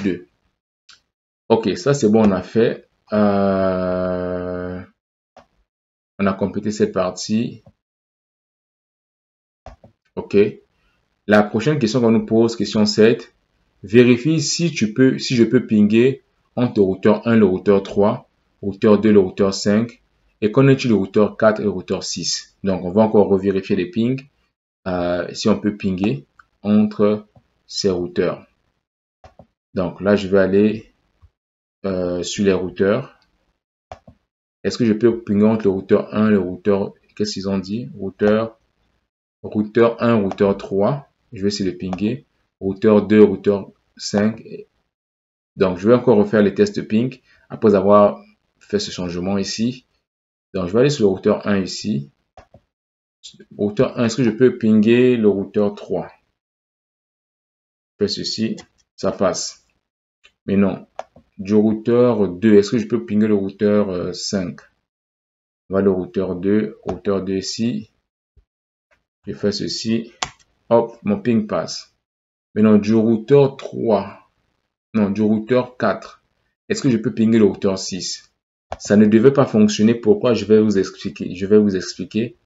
2. Ok, ça c'est bon, on a fait. On a complété cette partie. Ok. La prochaine question qu'on nous pose, question 7. Vérifie si je peux pinguer entre le routeur 1 et le routeur 3, routeur 2 et le routeur 5, et qu'en est-il le routeur 4 et le routeur 6. Donc, on va encore revérifier les pings, si on peut pinguer entre ces routeurs. Donc là, je vais aller sur les routeurs. Est-ce que je peux pinguer entre le routeur 1 et le routeur, qu'est-ce qu'ils ont dit? Routeur 1, routeur 3. Je vais essayer de pinguer. Routeur 2, routeur 5. Donc, je vais encore refaire les tests de ping après avoir fait ce changement ici. Donc, je vais aller sur le routeur 1 ici. Routeur 1, est-ce que je peux pinguer le routeur 3? Je fais ceci, ça passe. Mais non. Du routeur 2, est-ce que je peux pinguer le routeur 5? On va le routeur 2 ici. Je fais ceci. Hop, mon ping passe. Maintenant, du routeur 3. Non, du routeur 4. Est-ce que je peux pinguer le routeur 6? Ça ne devait pas fonctionner. Pourquoi? Je vais vous expliquer.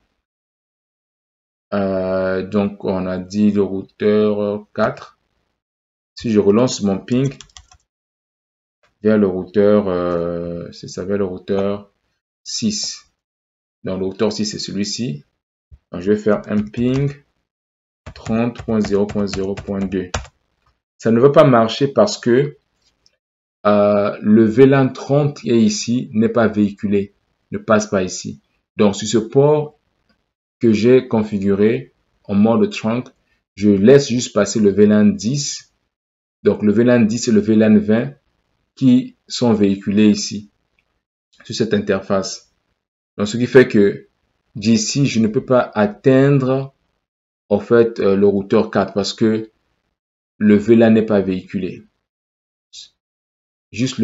Donc, on a dit le routeur 4. Si je relance mon ping vers le routeur, c'est ça, vers le routeur 6. Donc, le routeur 6, c'est celui-ci. Je vais faire un ping 30.0.0.2. Ça ne va pas marcher parce que le VLAN 30 qui est ici n'est pas véhiculé, ne passe pas ici. Donc, sur ce port que j'ai configuré en mode trunk, je laisse juste passer le VLAN 10. Donc, le VLAN 10 et le VLAN 20 qui sont véhiculés ici, sur cette interface. Donc, ce qui fait que d'ici, je ne peux pas atteindre, en fait, le routeur 4 parce que le VLAN n'est pas véhiculé. Juste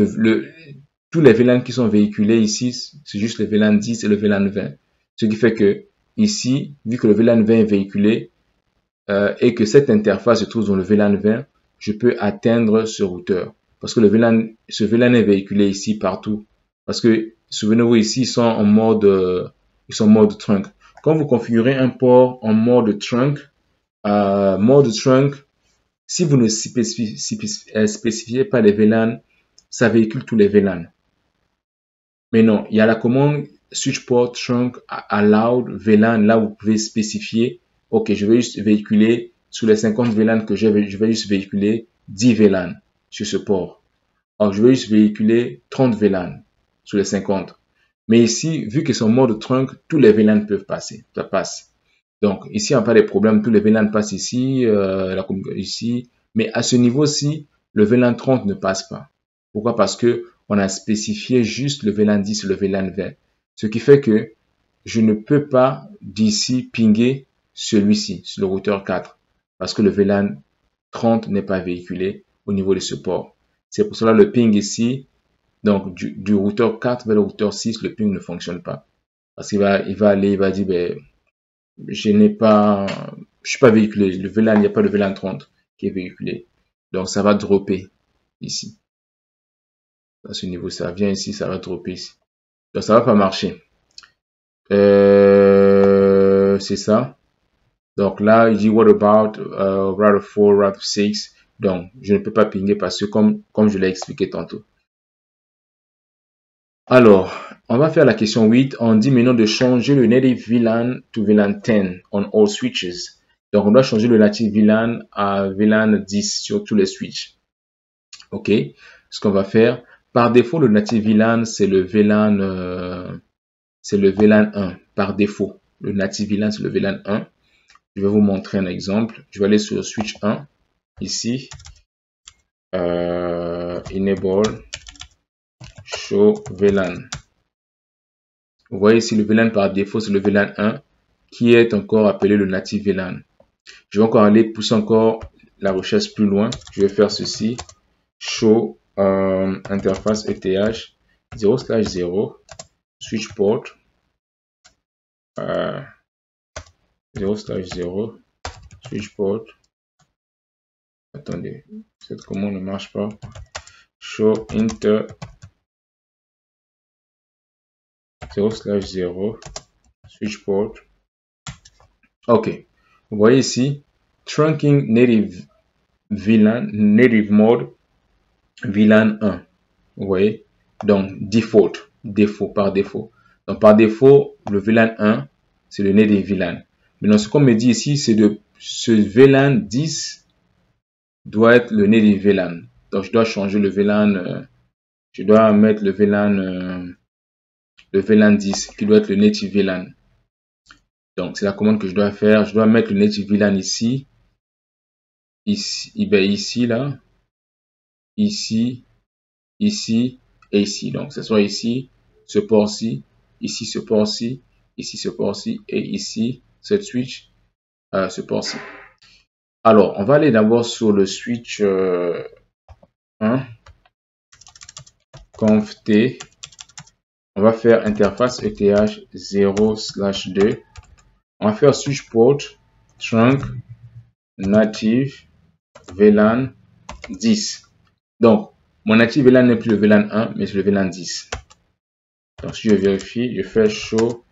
tous les VLAN qui sont véhiculés ici, c'est juste le VLAN 10 et le VLAN 20. Ce qui fait que ici, vu que le VLAN 20 est véhiculé et que cette interface se trouve dans le VLAN 20, je peux atteindre ce routeur. Parce que ce VLAN est véhiculé ici partout. Parce que, souvenez-vous, ici, ils sont en mode trunk. Quand vous configurez un port en mode trunk, si vous ne spécifiez pas les VLAN, ça véhicule tous les VLAN. Mais non, il y a la commande switch port trunk allowed VLAN. Là, vous pouvez spécifier, ok, je vais juste véhiculer sur les 50 VLAN que j'ai, je vais juste véhiculer 10 VLAN sur ce port. Alors, je vais juste véhiculer 30 VLAN sur les 50. Mais ici, vu que c'est en mode trunk, tous les VLAN peuvent passer. Ça passe. Donc, ici, il n'y a pas de problème. Tous les VLAN passent ici, ici. Mais à ce niveau-ci, le VLAN 30 ne passe pas. Pourquoi? Parce que on a spécifié juste le VLAN 10 et le VLAN 20. Ce qui fait que je ne peux pas d'ici pinguer celui-ci, sur le routeur 4. Parce que le VLAN 30 n'est pas véhiculé au niveau de ce port. C'est pour cela le ping ici, donc du routeur 4 vers le routeur 6, le ping ne fonctionne pas. Parce qu'il va aller, il va dire, ben, je suis pas véhiculé. Le VLAN, il n'y a pas de VLAN 30 qui est véhiculé. Donc, ça va dropper ici. À ce niveau, ça vient ici, ça va dropper ici. Donc, ça va pas marcher. C'est ça. Donc là, il dit, what about router 4, router 6? Donc, je ne peux pas pinguer parce que comme je l'ai expliqué tantôt. Alors, on va faire la question 8. On dit maintenant de changer le native VLAN to VLAN 10 on all switches. Donc, on doit changer le native VLAN à VLAN 10 sur tous les switches. OK. Ce qu'on va faire, par défaut, le native VLAN, c'est le VLAN 1. Par défaut, le native VLAN, c'est le VLAN 1. Je vais vous montrer un exemple. Je vais aller sur le switch 1, ici. Enable show VLAN. Vous voyez ici le VLAN par défaut, c'est le VLAN 1 qui est encore appelé le native VLAN. Je vais encore aller pousser encore la recherche plus loin. Je vais faire ceci. Show interface ETH 0/0 switch port 0/0 switch port. Attendez, cette commande ne marche pas. Show inter 0/0 switch port. Ok, vous voyez ici trunking native VLAN, native mode VLAN 1. Vous voyez, donc default, par défaut. Donc par défaut, le VLAN 1, c'est le native VLAN. Maintenant, ce qu'on me dit ici, c'est de ce VLAN 10 doit être le native VLAN. Donc je dois changer le VLAN, je dois mettre le VLAN 10 qui doit être le native VLAN. Donc c'est la commande que je dois faire. Je dois mettre le native VLAN ici, ici là, ici, ici et ici. Donc ce soit ici, ce port-ci, ici ce port-ci, ici ce port-ci et ici cette switch, ce port-ci. Alors on va aller d'abord sur le switch 1, conft. On va faire interface ETH 0/2. On va faire switch port trunk native VLAN 10. Donc, mon native VLAN n'est plus le VLAN 1, mais c'est le VLAN 10. Donc, si je vérifie, je fais show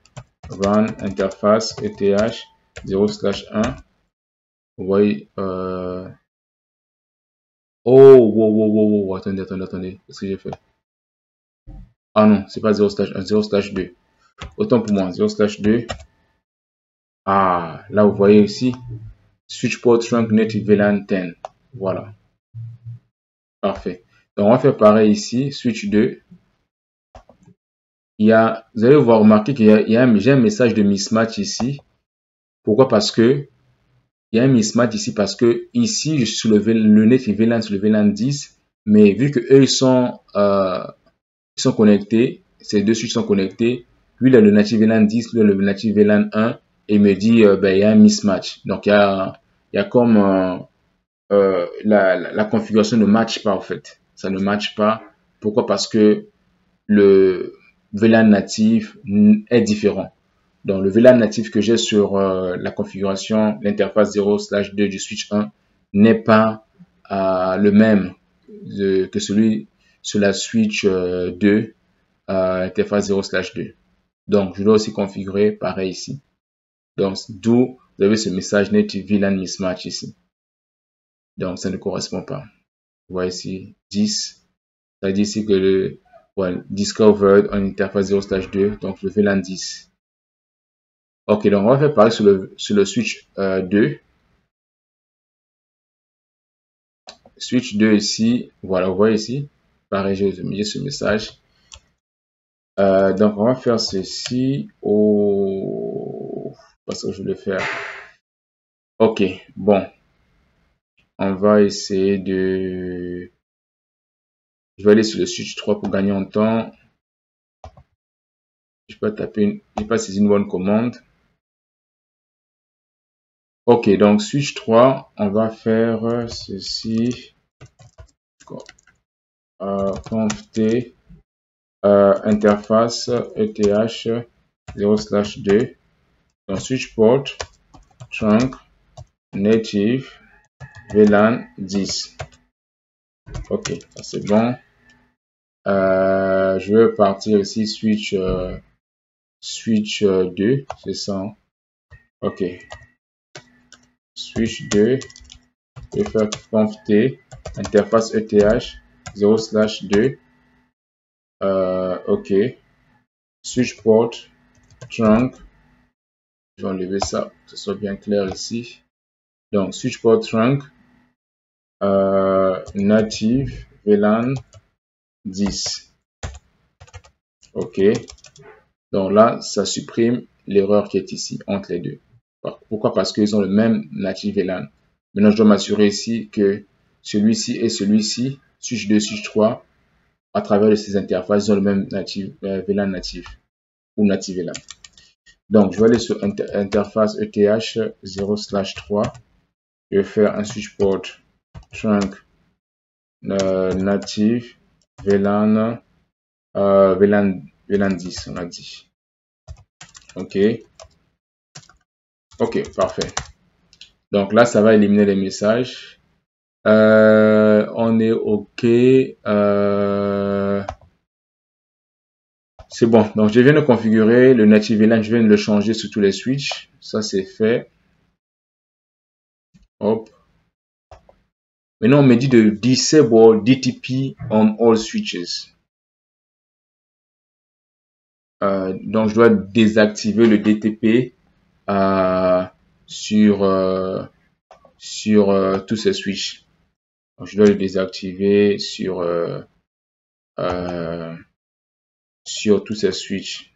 run interface ETH 0/1. Vous voyez, oh, wow, attendez, qu'est-ce que j'ai fait? Ah non, c'est pas 0/1, 0/2. Autant pour moi, 0/2. Ah, là, vous voyez ici, switch port trunk native VLAN 10. Voilà. Parfait. Donc, on va faire pareil ici, switch 2. Vous allez voir, remarquer qu'il y a j'ai un message de mismatch ici. Pourquoi? Parce que il y a un mismatch ici parce que ici, je suis sur le net VLAN sur le VLAN 10, mais vu que eux ils sont connectés, ces deux switches sont connectés, lui il a le native VLAN 10, lui il a le native VLAN 1, et il me dit ben, il y a un mismatch. Donc il y a comme la configuration ne matche pas en fait. Ça ne matche pas. Pourquoi? Parce que le VLAN natif est différent. Donc le VLAN natif que j'ai sur la configuration, l'interface 0/2 du switch 1 n'est pas le même que celui sur la switch 2, interface 0/2. Donc je dois aussi configurer pareil ici. Donc d'où vous avez ce message native VLAN mismatch ici. Donc ça ne correspond pas. Vous voyez ici 10. Ça dit ici que le discovered en interface 0/2, donc le VLAN 10. Ok, donc on va faire pareil sur le switch 2. Switch 2 ici, voilà, vous voyez ici. Pareil, j'ai mis ce message. Donc on va faire ceci parce que je vais le faire. Ok, bon. On va essayer de... Je vais aller sur le switch 3 pour gagner en temps. Je peux taper je peux saisir une bonne commande. Ok, donc switch 3, on va faire ceci. Conft interface ETH 0/2. Donc switch port trunk native VLAN 10. Ok, ça c'est bon. Je vais partir ici switch 2, c'est ça. Ok. Switch 2, je vais faire conft interface ETH 0/2. Ok. Switch port trunk. Je vais enlever ça, que ce soit bien clair ici. Donc switch port trunk native VLAN 10. Ok. Donc là, ça supprime l'erreur qui est ici entre les deux. Pourquoi? Parce qu'ils ont le même native VLAN. Maintenant, je dois m'assurer ici que celui-ci et celui-ci, switch 2, switch 3, à travers ces interfaces, ils ont le même native, VLAN natif ou native VLAN. Donc, je vais aller sur interface ETH 0/3. Je vais faire un switch port trunk native VLAN 10, on a dit. Ok. Ok, parfait. Donc là, ça va éliminer les messages. On est ok. C'est bon. Donc je viens de configurer le native VLAN. Je viens de le changer sur tous les switches. Ça, c'est fait. Hop. Maintenant, on me dit de disable DTP on all switches. Donc, je dois désactiver le DTP sur tous ces switches. Donc, je dois le désactiver sur tous ces switches.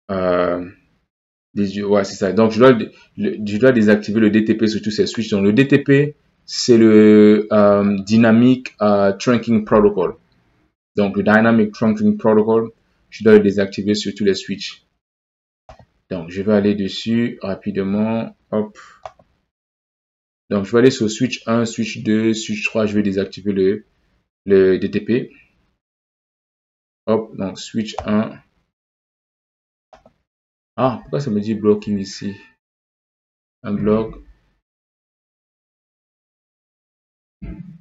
Ouais, c'est ça. Donc, je dois désactiver le DTP sur tous ces switches. Donc, le DTP, c'est le Dynamic Trunking Protocol. Donc, le Dynamic Trunking Protocol, je dois le désactiver sur tous les switches. Donc, je vais aller dessus rapidement. Hop. Donc, je vais aller sur switch 1, switch 2, switch 3. Je vais désactiver le DTP. Hop. Donc, switch 1. Ah, pourquoi ça me dit blocking ici? Un bloc.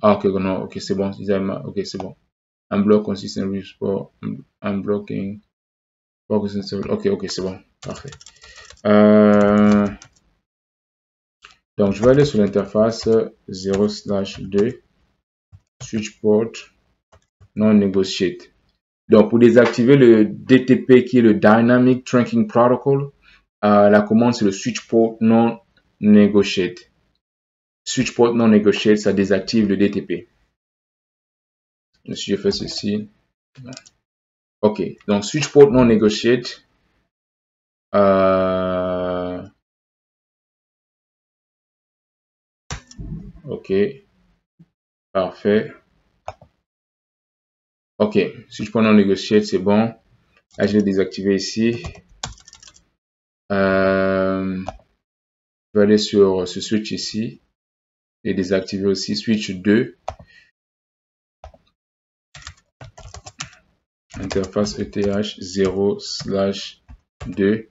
Ah, ok, non, ok, c'est bon. Ok, c'est bon. Un bloc consistent with for unblocking. Ok, c'est bon. Parfait. Donc, je vais aller sur l'interface 0/2 switch port non negotiate. Donc, pour désactiver le DTP qui est le Dynamic Trunking Protocol, la commande c'est le switch port non negotiate. Switch port non negotiate, ça désactive le DTP. Si je fais ceci, ok. Donc switch port non negotiate. Ok, parfait. Ok, switch port non negotiate, c'est bon. Là, je vais désactiver ici. Je vais aller sur ce switch ici et désactiver aussi switch 2. Interface ETH 0/2.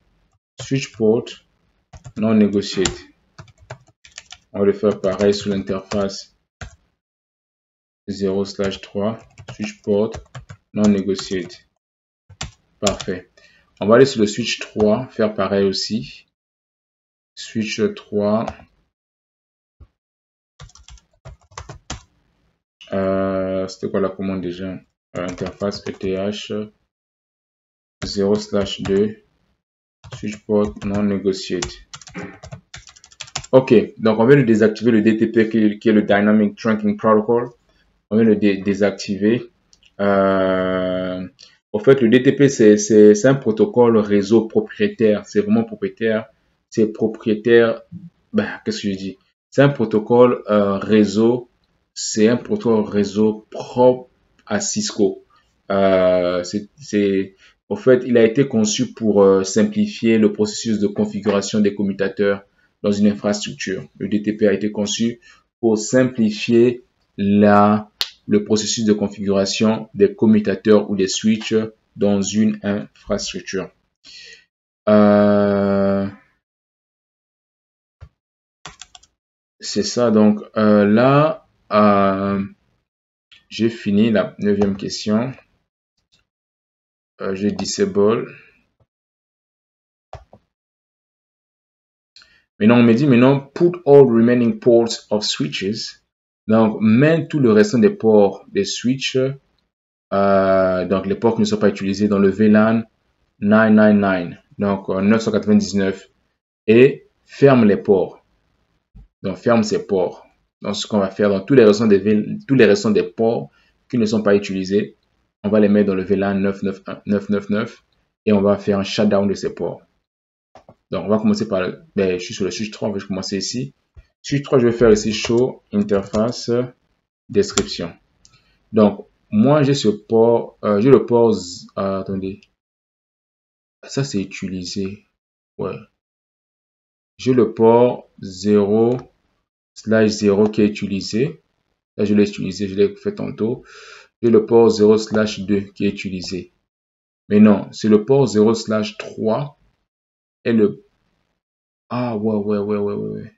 Switch port non negotiate. On va le faire pareil sur l'interface 0/3. Switch port non negotiate. Parfait. On va aller sur le switch 3, faire pareil aussi. Switch 3. C'était quoi la commande déjà? Interface ETH 0/2. Switch port non negotiate. Ok, donc on vient de désactiver le DTP qui est le Dynamic Trunking Protocol. On vient de désactiver. En fait, le DTP, c'est un protocole réseau propriétaire. C'est vraiment propriétaire. C'est propriétaire. Qu'est-ce que je dis? C'est un protocole réseau. C'est un protocole réseau propre à Cisco. En fait, il a été conçu pour simplifier le processus de configuration des commutateurs dans une infrastructure. Le DTP a été conçu pour simplifier le processus de configuration des commutateurs ou des switches dans une infrastructure. C'est ça. Donc là, j'ai fini la 9e question. J'ai disable. Maintenant, on me dit maintenant put all remaining ports of switches. Donc, mets tout le restant des ports des switches. Donc, les ports qui ne sont pas utilisés dans le VLAN 999. Donc, 999. Et ferme les ports. Donc, ferme ces ports. Donc, ce qu'on va faire dans tous les restants des ports qui ne sont pas utilisés, on va les mettre dans le VLAN 999 et on va faire un shutdown de ces ports. Donc, on va commencer par, je suis sur le switch 3, on va commencer ici. Switch 3, je vais faire ici show interface description. Donc, moi, j'ai ce port, j'ai le port, attendez, ça c'est utilisé, ouais. J'ai le port 0/0 qui est utilisé. Là, je l'ai utilisé, je l'ai fait tantôt. J'ai le port 0/2 qui est utilisé. Mais non, c'est le port 0/3 et le... Ah, ouais.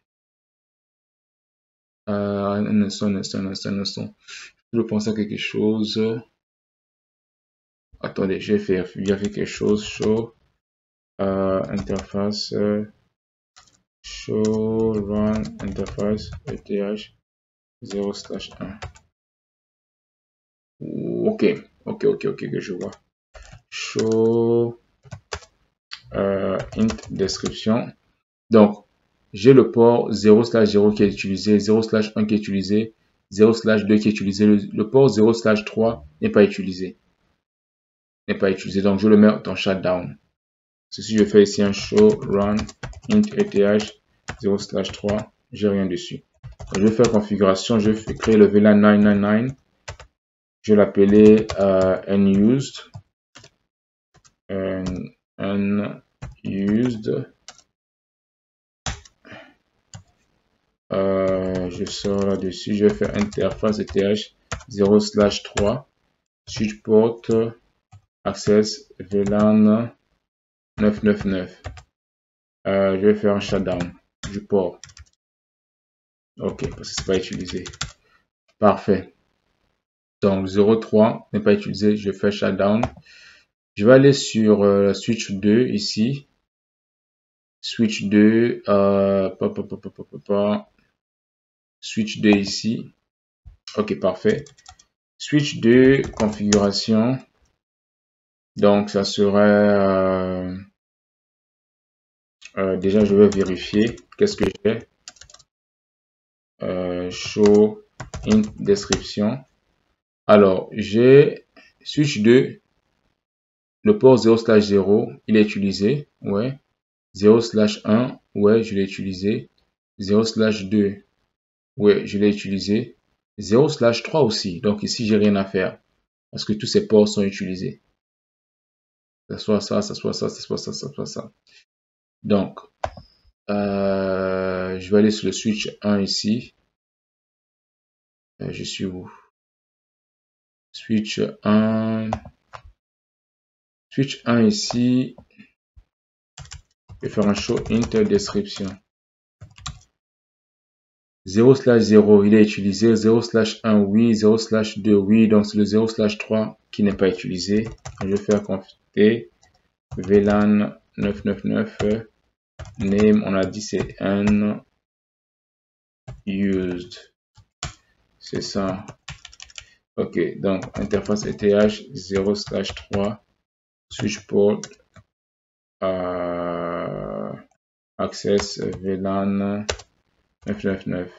Un instant. Je pense à quelque chose. Attendez, j'ai fait quelque chose. Show interface. Show run interface ETH 0/1. Ok, que je vois. Show int description. Donc, j'ai le port 0/0 qui est utilisé, 0/1 qui est utilisé, 0/2 qui est utilisé. Le port 0/3 n'est pas utilisé. Donc, je le mets en shutdown. Ceci, je fais ici un show run int ETH 0/3. J'ai rien dessus. Donc, je vais faire configuration. Je vais créer le VLAN 999. Je vais l'appeler unused. Je sors là-dessus. Je vais faire interface ETH 0/3. Switch port access VLAN 999. Je vais faire un shutdown du port. Ok, parce que c'est pas utilisé. Parfait. Donc 0/3 n'est pas utilisé. Je fais shutdown. Je vais aller sur switch 2 ici. Switch 2. Switch 2 ici. Ok, parfait. Switch 2, configuration. Donc, ça serait... déjà, je vais vérifier. Qu'est-ce que j'ai? Show int description. Alors, j'ai switch 2, le port 0/0, il est utilisé, ouais. 0/1, ouais, je l'ai utilisé. 0/2, ouais, je l'ai utilisé. 0/3 aussi, donc ici, j'ai rien à faire parce que tous ces ports sont utilisés. Ça soit ça, ça soit ça, ça soit ça, ça soit ça. Donc, je vais aller sur le switch 1 ici. Je suis où? Switch 1. Switch 1 ici. Je vais faire un show int description. 0/0, il est utilisé. 0/1, oui. 0/2, oui. Donc, c'est le 0/3 qui n'est pas utilisé. Je vais faire conft VLAN 999. Name, on a dit c'est un used. C'est ça. Ok, donc interface ETH 0/3 switch port access VLAN 999.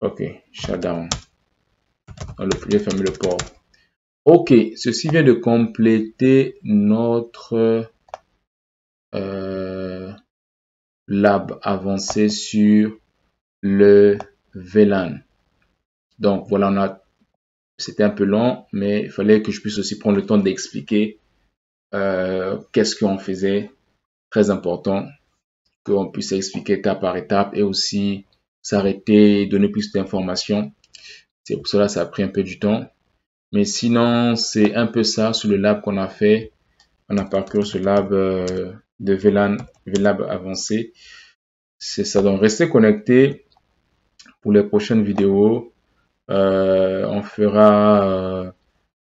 Ok, shutdown. J'ai fermé le port. Ok, ceci vient de compléter notre lab avancé sur le VLAN. Donc voilà, c'était un peu long, mais il fallait que je puisse aussi prendre le temps d'expliquer qu'est-ce qu'on faisait. Très important qu'on puisse expliquer étape par étape et aussi s'arrêter, donner plus d'informations. C'est pour cela que ça a pris un peu du temps. Mais sinon, c'est un peu ça sur le lab qu'on a fait. On a parcouru ce lab de VLab avancé. C'est ça. Donc, restez connectés pour les prochaines vidéos. On fera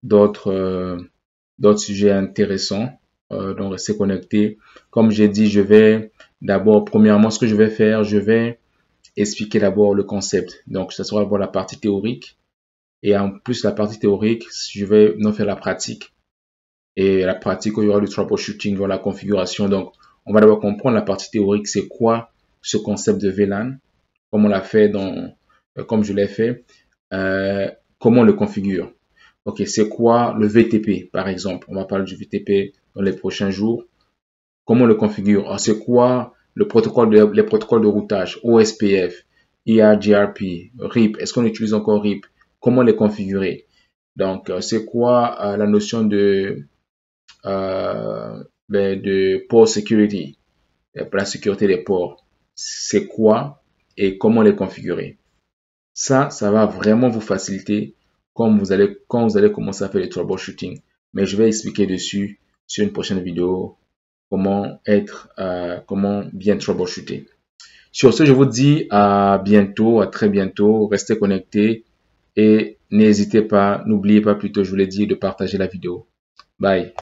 d'autres sujets intéressants. Donc, restez connectés. Comme j'ai dit, je vais d'abord, premièrement, ce que je vais faire, je vais expliquer d'abord le concept. Donc, ça sera d'abord la partie théorique. Et en plus, la partie théorique, je vais nous faire la pratique. Et la pratique, il y aura le troubleshooting, la configuration. Donc, on va d'abord comprendre la partie théorique, c'est quoi ce concept de VLAN, comme on l'a fait comme je l'ai fait, comment on le configure. Ok, c'est quoi le VTP, par exemple. On va parler du VTP dans les prochains jours. Comment on le configure? C'est quoi les protocoles de routage, OSPF, ERGRP, RIP. Est-ce qu'on utilise encore RIP? Comment les configurer? Donc, c'est quoi la notion de port security, pour la sécurité des ports? C'est quoi et comment les configurer? Ça va vraiment vous faciliter quand vous allez commencer à faire le troubleshooting. Mais je vais expliquer dessus sur une prochaine vidéo comment bien troubleshooter. Sur ce, je vous dis à bientôt, à très bientôt. Restez connectés et n'hésitez pas, n'oubliez pas plutôt, je vous l'ai dit, de partager la vidéo. Bye.